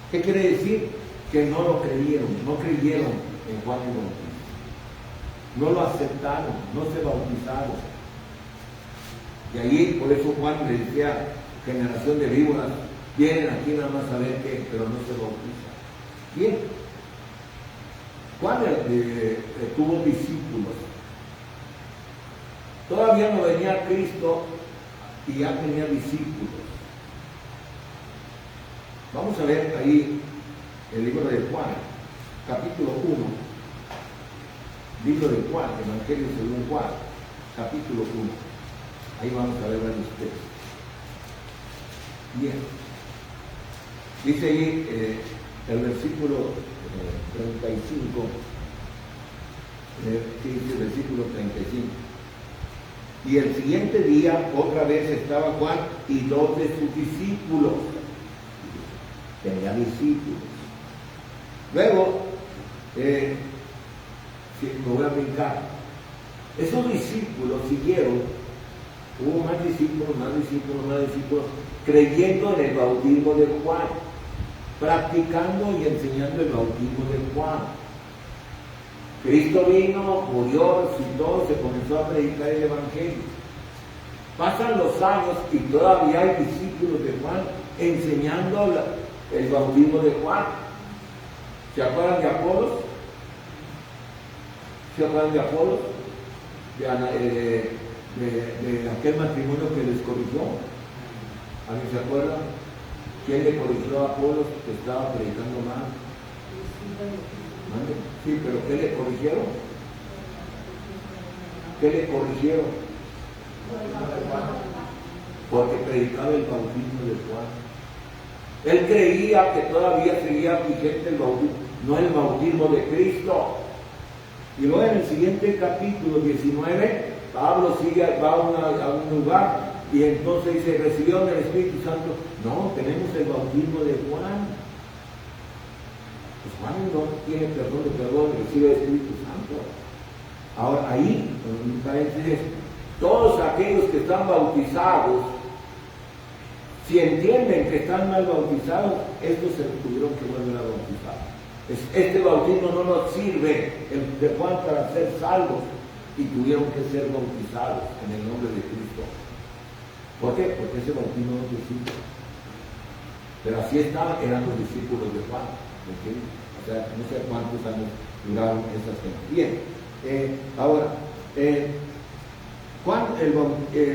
¿Qué quiere decir? Que no lo creyeron, no creyeron en Juan el Bautista. No lo aceptaron, no se bautizaron. Y ahí, por eso Juan le decía, generación de víboras, vienen aquí nada más a ver qué, pero no se bautizan. Bien. Juan tuvo discípulos. Todavía no venía Cristo y ya tenía discípulos. Vamos a ver ahí el libro de Juan, capítulo 1. Libro de Juan, Evangelio según Juan, capítulo 1. Ahí vamos a ver varios textos. Bien. Dice ahí el versículo 35. Dice el versículo 35. Y el siguiente día, otra vez estaba Juan y dos de sus discípulos. Tenía discípulos. Luego, me voy a brincar. Esos discípulos siguieron, hubo más discípulos, creyendo en el bautismo de Juan. practicando y enseñando el bautismo de Juan. Cristo vino, murió, resucitó, se comenzó a predicar el Evangelio. Pasan los años y todavía hay discípulos de Juan enseñando el bautismo de Juan. ¿Se acuerdan de Apolos? ¿Se acuerdan de Apolos? De aquel matrimonio que les corrigió. ¿Alguien se acuerda? ¿Quién le corrigió a Apolos que estaba predicando mal? Sí, pero ¿qué le corrigieron? ¿Qué le corrigieron? Porque predicaba el bautismo de Juan. Él creía que todavía seguía vigente el bautismo, no el bautismo de Cristo. Y luego en el siguiente capítulo 19, Pablo va a un lugar y entonces dice, ¿recibieron el Espíritu Santo? No, tenemos el bautismo de Juan. Pues Juan no tiene perdón de perdón, recibe el Espíritu Santo. Ahora ahí, en un paréntesis, todos aquellos que están bautizados, si entienden que están mal bautizados, estos se tuvieron que volver a bautizar. Este bautismo no nos sirve, el de Juan, para ser salvos, y tuvieron que ser bautizados en el nombre de Cristo. ¿Por qué? Porque ese bautismo no te sirve. Pero así eran los discípulos de Juan. ¿Entiendes? O sea, no sé cuántos años duraron esas cosas. Bien, ahora, Juan el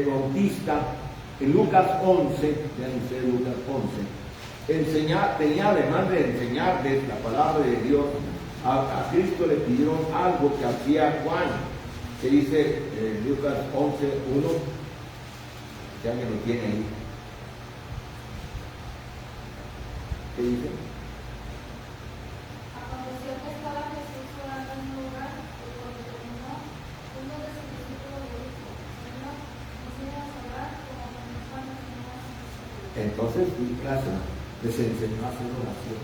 Bautista, en Lucas 11, fíjense, Lucas 11, tenía, además de enseñarles la palabra de Dios, a Cristo le pidieron algo que hacía Juan, que dice Lucas 11, 1, si alguien lo tiene ahí. ¿Qué dice? Aconteció que estaba Jesús orando en un lugar, y cuando terminó, uno de sus discípulos le dijo, Señor, enséñanos a orar como también Juan enseñó a sus discípulos. Entonces, mi clase les enseñó a hacer oración.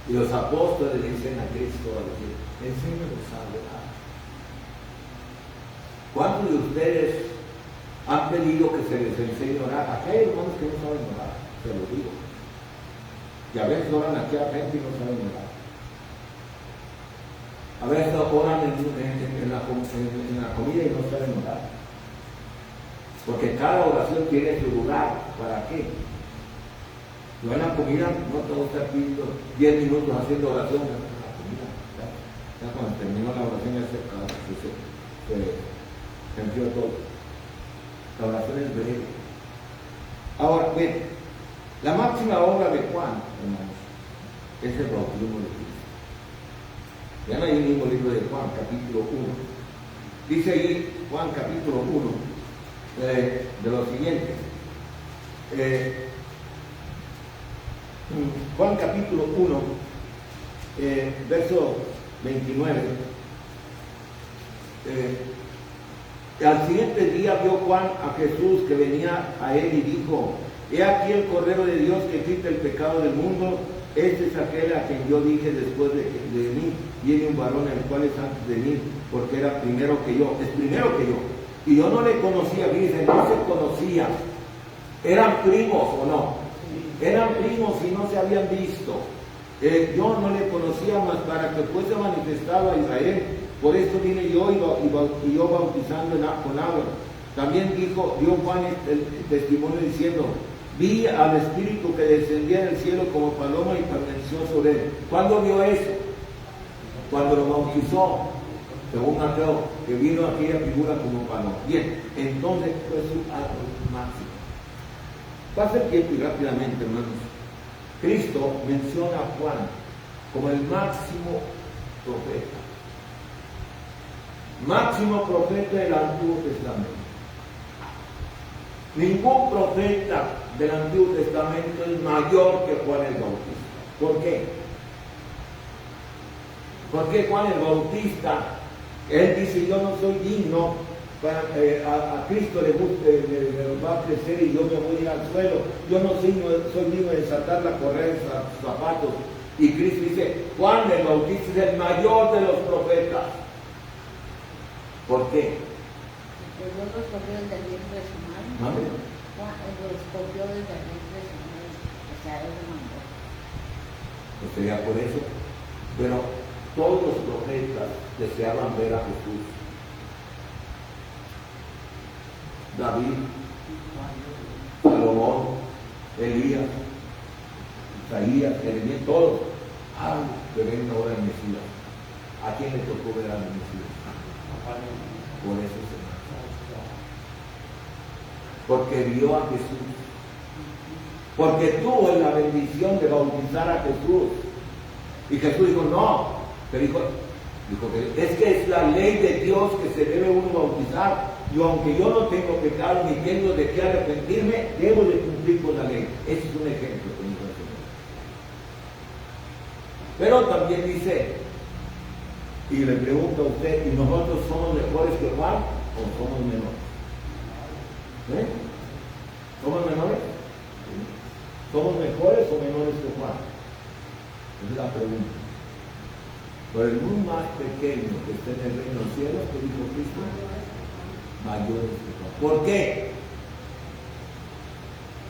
Y los apóstoles le dicen a Cristo, enséñanos a orar. ¿Cuántos de ustedes han pedido que se les enseñe a orar? Aquí hay hermanos que no saben orar, se lo digo. Y a veces oran aquí a gente y no saben orar. A veces oran en la comida y no saben orar. Porque cada oración tiene su lugar. ¿Para qué? Yo en la comida no tengo que estar pidiendo 10 minutos haciendo oración en la comida. Ya cuando terminó la oración ya se enfrió todo. La oración es breve. Ahora, bien, la máxima obra de Juan, hermanos, es el bautismo de Cristo. Vean ahí el mismo libro de Juan, capítulo 1. Dice ahí, Juan, capítulo 1, de lo siguiente. Juan, capítulo 1, verso 29. Al siguiente día vio Juan a Jesús que venía a él y dijo, he aquí el Cordero de Dios que quita el pecado del mundo. Este es aquel a quien yo dije después de mí, viene un varón el cual es antes de mí, porque era primero que yo, es primero que yo. Y yo no le conocía, dice, no se conocían. ¿Eran primos o no? Eran primos y no se habían visto. Yo no le conocía más para que fuese manifestado a Israel. Por esto vine yo y yo bautizando con agua. También dio Juan el testimonio diciendo, vi al Espíritu que descendía del cielo como paloma y permaneció sobre él. ¿Cuándo vio eso? Cuando lo bautizó, según Mateo, que vino aquella figura como paloma. Bien, entonces fue su acto máximo. Pasa el tiempo y rápidamente, hermanos. Cristo menciona a Juan como el máximo profeta. Máximo profeta del Antiguo Testamento. Ningún profeta del Antiguo Testamento es mayor que Juan el Bautista. ¿Por qué? Porque Juan el Bautista, él dice, yo no soy digno, a Cristo le va a crecer y yo me voy a ir al suelo. Yo no soy digno de desatar la correa de sus zapatos. Y Cristo dice, Juan el Bautista es el mayor de los profetas. ¿Por qué? Él lo escogió desde el vientre de su madre. ¿Madre? Juan lo escogió desde el vientre de su madre. O sea, él lo mandó. No sería por eso. Pero todos los profetas deseaban ver a Jesús. David, Salomón, Elías, Isaías, Jeremías, todos. ¡Ay, que venga ahora el Mesías! ¿A quién le tocó ver al Mesías? Por eso se marchó. Porque vio a Jesús. Porque tuvo la bendición de bautizar a Jesús. Y Jesús dijo, no. Pero dijo que es la ley de Dios que se debe uno bautizar. Y aunque yo no tengo pecado ni tengo de qué arrepentirme, debo de cumplir con la ley. Ese es un ejemplo que nos da el Señor. Pero también dice, y le pregunto a usted, ¿y nosotros somos mejores que Juan o somos menores? ¿Somos menores? ¿Somos mejores o menores que Juan? Esa es la pregunta. Pero el muy más pequeño que está en el reino de los cielos, que dijo Cristo, mayores que Juan. ¿Por qué?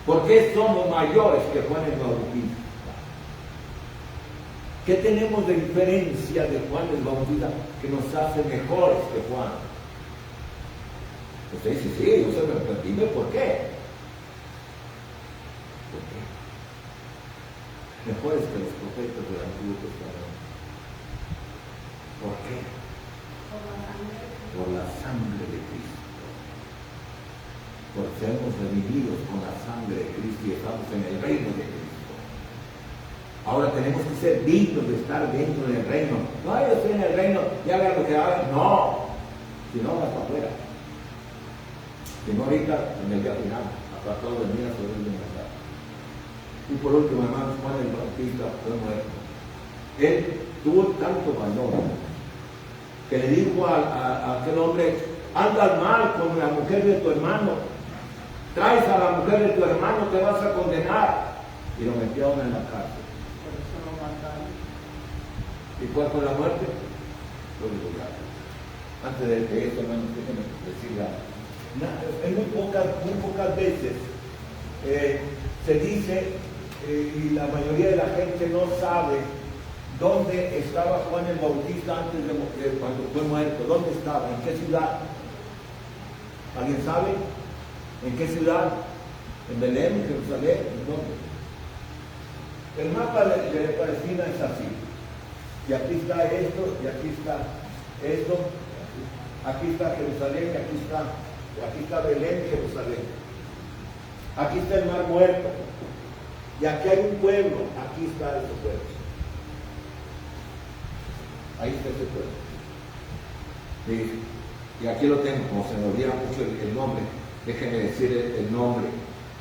¿Por qué somos mayores que Juan el Bautista? ¿Qué tenemos de diferencia de Juan el Bautista que nos hace mejores que Juan? Usted dice, sí, yo soy mejor. Dime por qué. ¿Por qué? Mejores que los profetas del Antiguo Testamento. ¿Por qué? Por la sangre de Cristo. Porque seremos redimidos con la sangre de Cristo y estamos en el reino de Cristo. Ahora tenemos que ser dignos de estar dentro del reino. No, yo estoy en el reino, ya hagan lo que hagan. No, si no, vas para afuera. Si no, ahorita en el día final, apartado de mí a sobre el demasiado. Y por último, hermanos, Juan el Bautista fue muerto. Él tuvo tanto valor que le dijo a aquel hombre, anda mal con la mujer de tu hermano, traes a la mujer de tu hermano, te vas a condenar. Y lo metieron en la cárcel. ¿Y cuál fue la muerte? Lo divulgaron. Antes de eso, hermanos, déjenme decirle muy pocas veces se dice, y la mayoría de la gente no sabe dónde estaba Juan el Bautista antes de cuando fue muerto. ¿Dónde estaba? ¿En qué ciudad? ¿Alguien sabe? ¿En qué ciudad? ¿En Belén? ¿En Jerusalén? ¿En dónde? El mapa de Palestina es así. Y aquí está esto, y aquí está esto, aquí está Jerusalén, y aquí está Belén, Jerusalén. Aquí está el Mar Muerto. Y aquí hay un pueblo, aquí está ese pueblo. Ahí está ese pueblo. Y aquí lo tengo, como se me olvida mucho el nombre, déjenme decir el nombre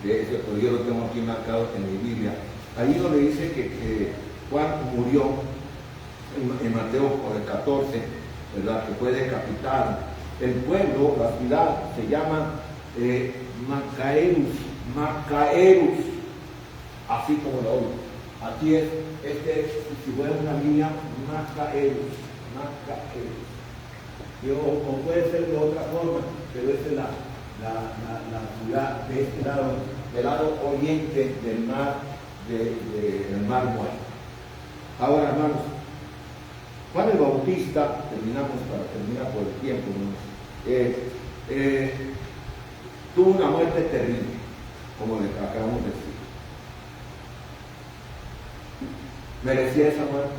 de ese, pero yo lo tengo aquí marcado en mi Biblia. Ahí donde dice que Juan murió, en Mateo 14, ¿verdad? Que fue decapitado. El pueblo, la ciudad, se llama Macaerus, así como lo oigo. Aquí es, si fuera una línea, Macaerus. O puede ser de otra forma, pero esa es la ciudad de este lado, del lado oriente del mar, del Mar Muerto. Ahora, hermanos, Juan el Bautista, terminamos para terminar por el tiempo, tuvo una muerte terrible, como le acabamos de decir. ¿Merecía esa muerte?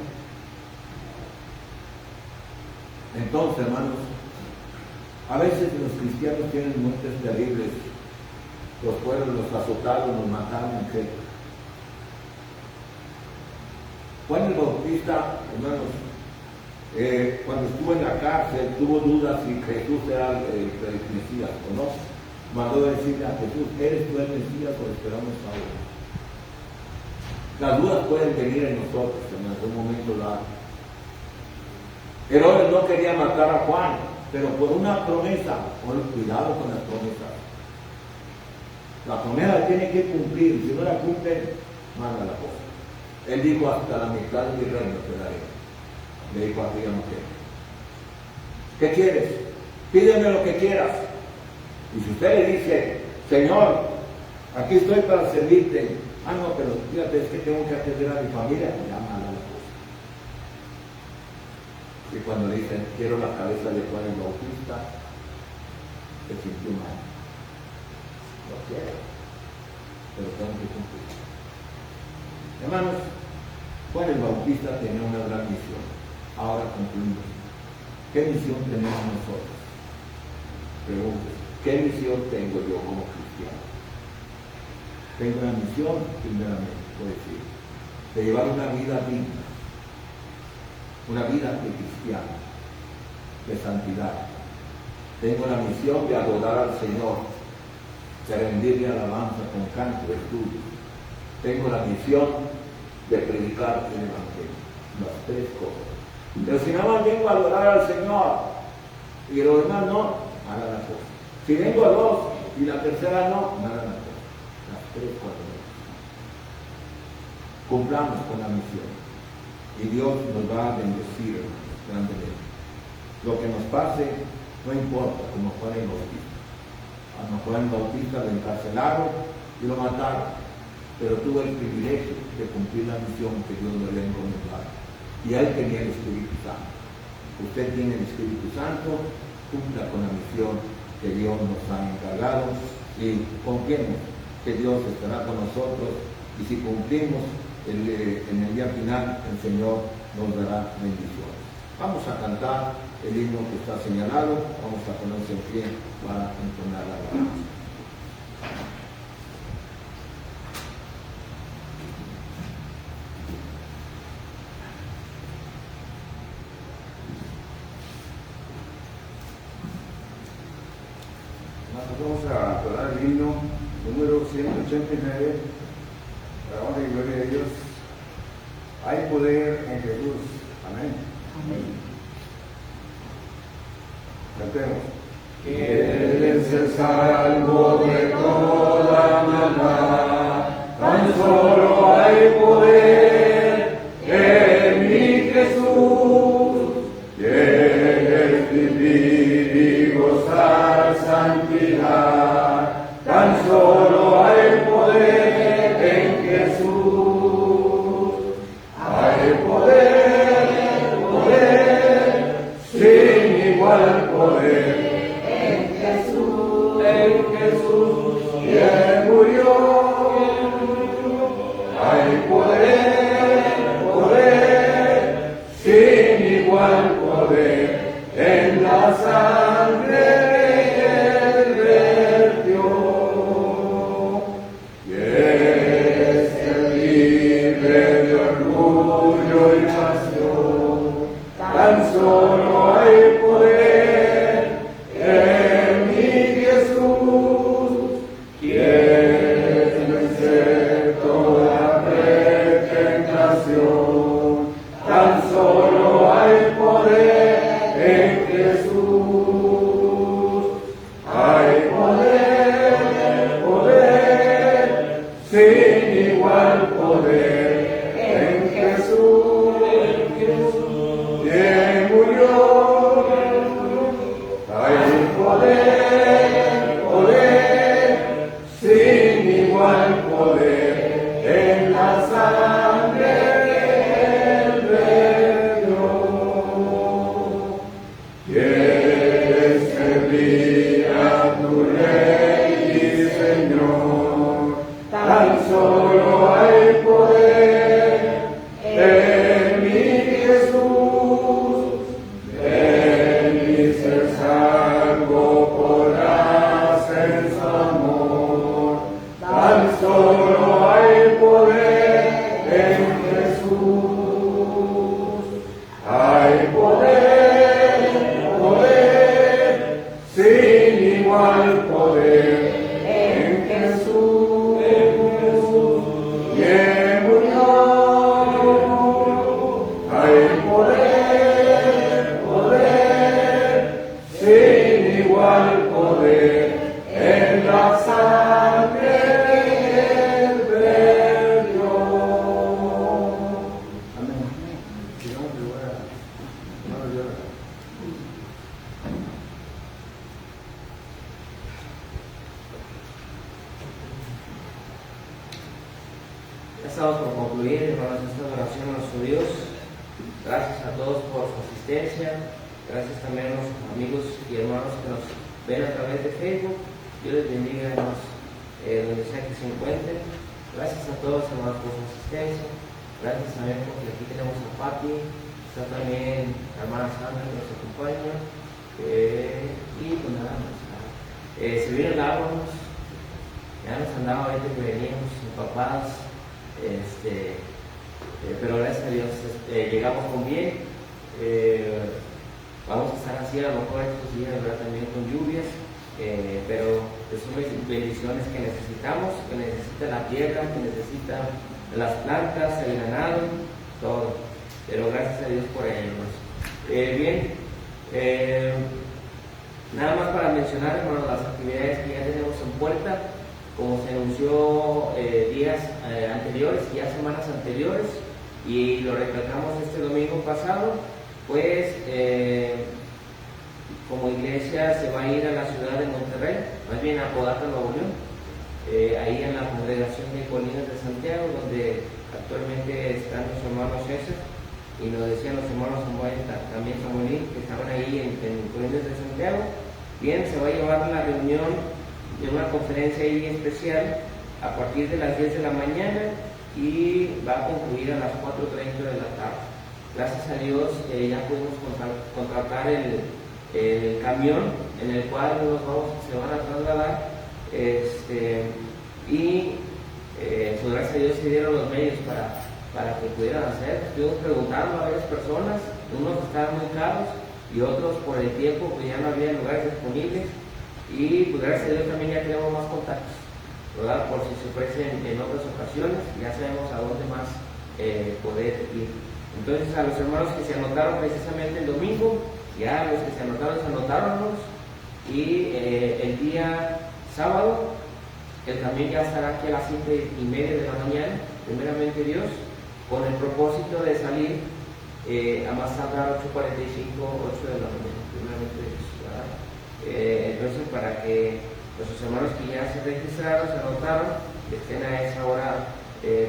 Entonces, hermanos, a veces los cristianos tienen muertes terribles. Los pueblos los azotaron, los mataron, ¿qué? Juan el Bautista, hermanos, cuando estuvo en la cárcel, tuvo dudas si Jesús era el Mesías o no. Mandó decirle a Jesús, ¿eres tú el Mesías o esperamos a otro? Las dudas pueden venir en nosotros en algún momento dado. Herodes no quería matar a Juan, pero por una promesa, cuidado con las promesas. La promesa tiene que cumplir, si no la cumple, manda la cosa. Él dijo, hasta la mitad de mi reino te daré. Le dijo a aquella mujer, ¿qué quieres? Pídeme lo que quieras. Y si usted le dice, Señor, aquí estoy para servirte, Ah, no, pero fíjate, es que tengo que atender a mi familia, ya mala la cosa. Y cuando le dicen, quiero la cabeza de Juan el Bautista, se sintió mal. Lo quiero, pero tengo que cumplir. Hermanos, Juan el Bautista tenía una gran misión. Ahora concluimos. ¿Qué misión tenemos nosotros? Pregunto, ¿qué misión tengo yo como cristiano? Tengo una misión, primeramente, por decir, de llevar una vida digna, una vida de cristiano, de santidad. Tengo la misión de adorar al Señor, de rendirle alabanza con canto, estudio. Tengo la misión de predicar el Evangelio, las tres cosas. Pero si nada más vengo a adorar al Señor y los demás no, hagan la cosa. Si vengo a dos y la tercera no, hagan la cosa. Las tres cosas. Cumplamos con la misión y Dios nos va a bendecir grandemente. Lo que nos pase no importa, como Juan el Bautista. A Juan el Bautista lo encarcelaron y lo mataron, pero tuvo el privilegio de cumplir la misión que Dios le había encomendado. Y él tenía el Espíritu Santo. Usted tiene el Espíritu Santo, cumpla con la misión que Dios nos ha encargado y confiemos que Dios estará con nosotros, y si cumplimos en el día final, el Señor nos dará bendiciones. Vamos a cantar el himno que está señalado, vamos a ponerse en pie para entonar la alabanza. Vamos a tocar el himno número 189, para honra y gloria de Dios. Hay poder en Jesús. Amén. Cantemos. Quieres ser salvo de toda maldad, tan solo hay poder en mi Jesús. Quieres vivir y gozar santidad, tan solo hay poder en Jesús. Hay poder, poder, sin igual poder. En Jesús, quien murió, hay poder, poder, sin igual poder, en la sangre que él vertió. Quieres ser libre de orgullo y pasión, tan solo hay poder en mi Jesús. Quieres vencer toda tentación, tan solo hay poder en Jesús. Hay poder, poder, sin igual poder en Jesús. Quien murió, hay poder, poder, sin igual poder, en la sangre que él vertió. Quieres servir a tu Rey y Señor, tan solo hay poder en mi Jesús. Ven y ser salvo podrás en su amor, tan solo hay poder en Jesús. Hay poder, poder, sin igual poder en Jesús. estamos por concluir, hermanos, esta oración a nuestro Dios. Gracias a todos por su asistencia. Gracias también a los amigos y hermanos que nos ven a través de Facebook. Dios les bendiga, hermanos, donde sea que se encuentren. Gracias a todos, hermanos, por su asistencia. Gracias también porque aquí tenemos a Pati. Está también la hermana Sandra que nos acompaña. Y pues nada más. Se viene el agua, ya nos andaba ahorita que veníamos empapados, pero gracias a Dios llegamos con bien. Vamos a estar así a lo mejor estos días, ¿verdad? También con lluvias, pero son bendiciones que necesitamos, que necesita la tierra, que necesitan las plantas, el ganado, todo. Pero gracias a Dios por ello. Bien, nada más para mencionar, hermanos, las actividades que ya tenemos en puerta. Como se anunció días anteriores, ya semanas anteriores, y lo recalcamos este domingo pasado, pues como iglesia se va a ir a la ciudad de Monterrey, más bien a Apodaca, Nuevo León, ahí en la congregación de Colinas de Santiago, donde actualmente están los hermanos César, y nos decían los hermanos Samuel, también Samuel, que estaban ahí en Colinas de Santiago. Bien, se va a llevar la reunión de una conferencia ahí especial a partir de las 10 de la mañana y va a concluir a las 4:30 de la tarde. Gracias a Dios ya pudimos contratar el camión en el cual se van a trasladar y pues gracias a Dios se dieron los medios para que pudieran hacer. Estuvimos preguntando a varias personas, unos estaban muy caros y otros por el tiempo pues ya no había lugares disponibles. Y pues gracias a Dios también ya tenemos más contactos, ¿verdad? Por si se ofrecen en otras ocasiones, ya sabemos a dónde más poder ir. Entonces a los hermanos que se anotaron precisamente el domingo, ya los que se anotaron, y el día sábado, el camión ya estará aquí a las 7:30 de la mañana, primeramente Dios, con el propósito de salir a más tardar 8:45, 8 de la mañana, primeramente Dios, ¿verdad? Entonces para que nuestros hermanos que ya se registraron, se anotaron, estén a esa hora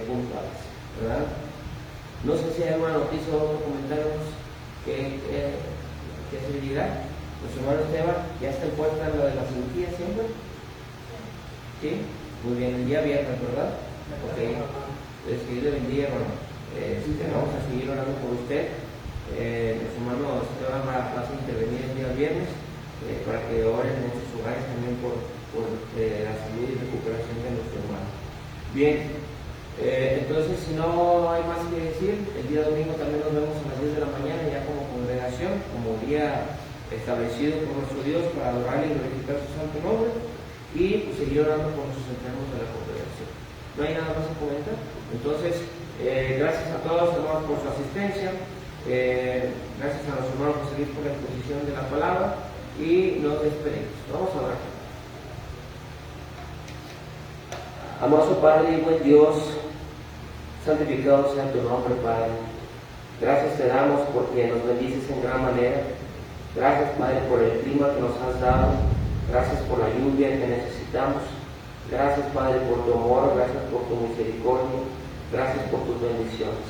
puntuales, ¿verdad? No sé si hay alguna noticia o otro comentario que se dirá. Nuestro hermano Esteban ya está en puerta lo de la cirugía siempre. ¿Sí? Muy bien, el día viernes, ¿verdad? Ok. Pues que Dios le bendiga, hermano. Vamos a seguir orando por usted. Nuestro hermano Esteban va a intervenir el día viernes. Para que oren en sus hogares también por la salud y recuperación de nuestro hermano. Bien, entonces si no hay más que decir, el día domingo también nos vemos a las 10 de la mañana ya como congregación, como día establecido por nuestro Dios para adorar y glorificar su santo nombre y pues, seguir orando por nuestros enfermos de la congregación. ¿No hay nada más que comentar? Entonces, gracias a todos hermanos por su asistencia, gracias a los hermanos José Luis por la exposición de la palabra. Y nos despedimos. Vamos a orar. Amoroso Padre y buen Dios, santificado sea tu nombre, Padre. Gracias te damos porque nos bendices en gran manera. Gracias, Padre, por el clima que nos has dado. Gracias por la lluvia que necesitamos. Gracias, Padre, por tu amor. Gracias por tu misericordia. Gracias por tus bendiciones.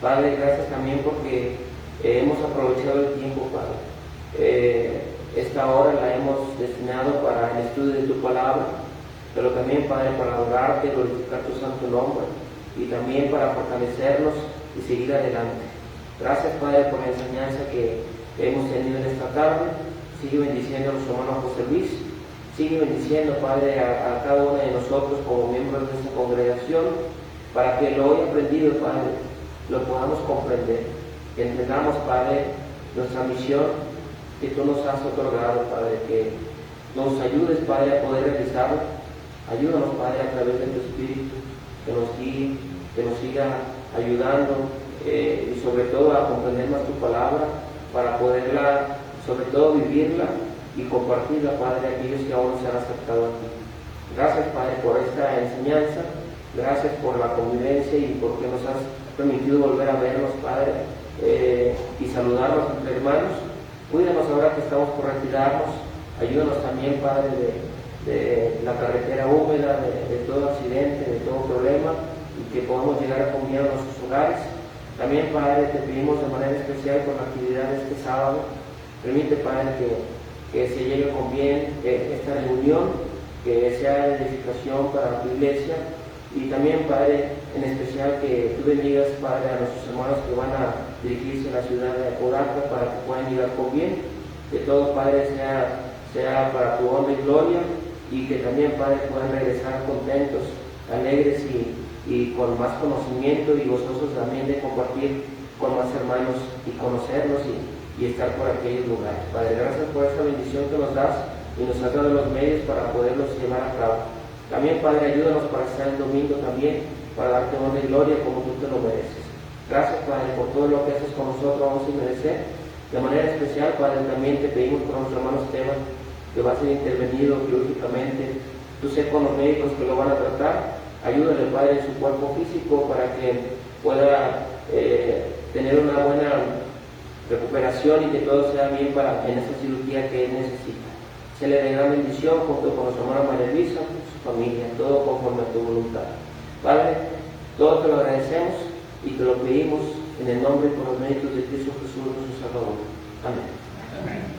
Padre, gracias también porque hemos aprovechado el tiempo, Padre. Esta hora la hemos destinado para el estudio de tu palabra, pero también, Padre, para adorarte, glorificar tu santo nombre y también para fortalecernos y seguir adelante. Gracias, Padre, por la enseñanza que hemos tenido en esta tarde. Sigue bendiciendo a nuestro hermano José Luis. Sigue bendiciendo, Padre, a cada uno de nosotros como miembros de esta congregación, para que lo hoy aprendido, Padre, lo podamos comprender. Que entendamos, Padre, nuestra misión que tú nos has otorgado, Padre, que nos ayudes, Padre, a poder realizarlo. Ayúdanos, Padre, a través de tu Espíritu, que nos guíe, que nos siga ayudando y sobre todo a comprender más tu palabra para poderla, sobre todo vivirla y compartirla, Padre, a aquellos que aún no se han acercado a ti. Gracias, Padre, por esta enseñanza. Gracias por la convivencia y porque nos has permitido volver a vernos, Padre, y saludarnos entre hermanos. Cuídanos ahora que estamos por retirarnos. Ayúdanos también, Padre, de la carretera húmeda, de todo accidente, de todo problema, y que podamos llegar con bien a nuestros hogares. También, Padre, te pedimos de manera especial por la actividad de este sábado. Permite, Padre, que se llegue con bien esta reunión, que sea de edificación para tu iglesia. Y también, Padre, en especial que tú bendigas, Padre, a nuestros hermanos que van a dirigirse a la ciudad de Apodaca para que puedan llegar con bien. Que todo, Padre, sea para tu honra y gloria, y que también, Padre, puedan regresar contentos, alegres y con más conocimiento y gozosos también de compartir con más hermanos y conocerlos y estar por aquellos lugares. Padre, gracias por esta bendición que nos das y nos has dado los medios para poderlos llevar a cabo. También, Padre, ayúdanos para estar el domingo también, para darte honra y gloria como tú te lo mereces. Gracias, Padre, por todo lo que haces con nosotros, vamos a merecer. De manera especial, Padre, también te pedimos por nuestro hermano Esteban, que va a ser intervenido quirúrgicamente. Tú sé con los médicos que lo van a tratar. Ayúdale, Padre, en su cuerpo físico para que pueda tener una buena recuperación y que todo sea bien en esa cirugía que él necesita. Se le dé gran bendición junto con nuestra hermana María Luisa, su familia, todo conforme a tu voluntad. Padre, todo te lo agradecemos y te lo pedimos en el nombre y por los méritos de Cristo Jesús, nuestro Salvador. Amén. Amén.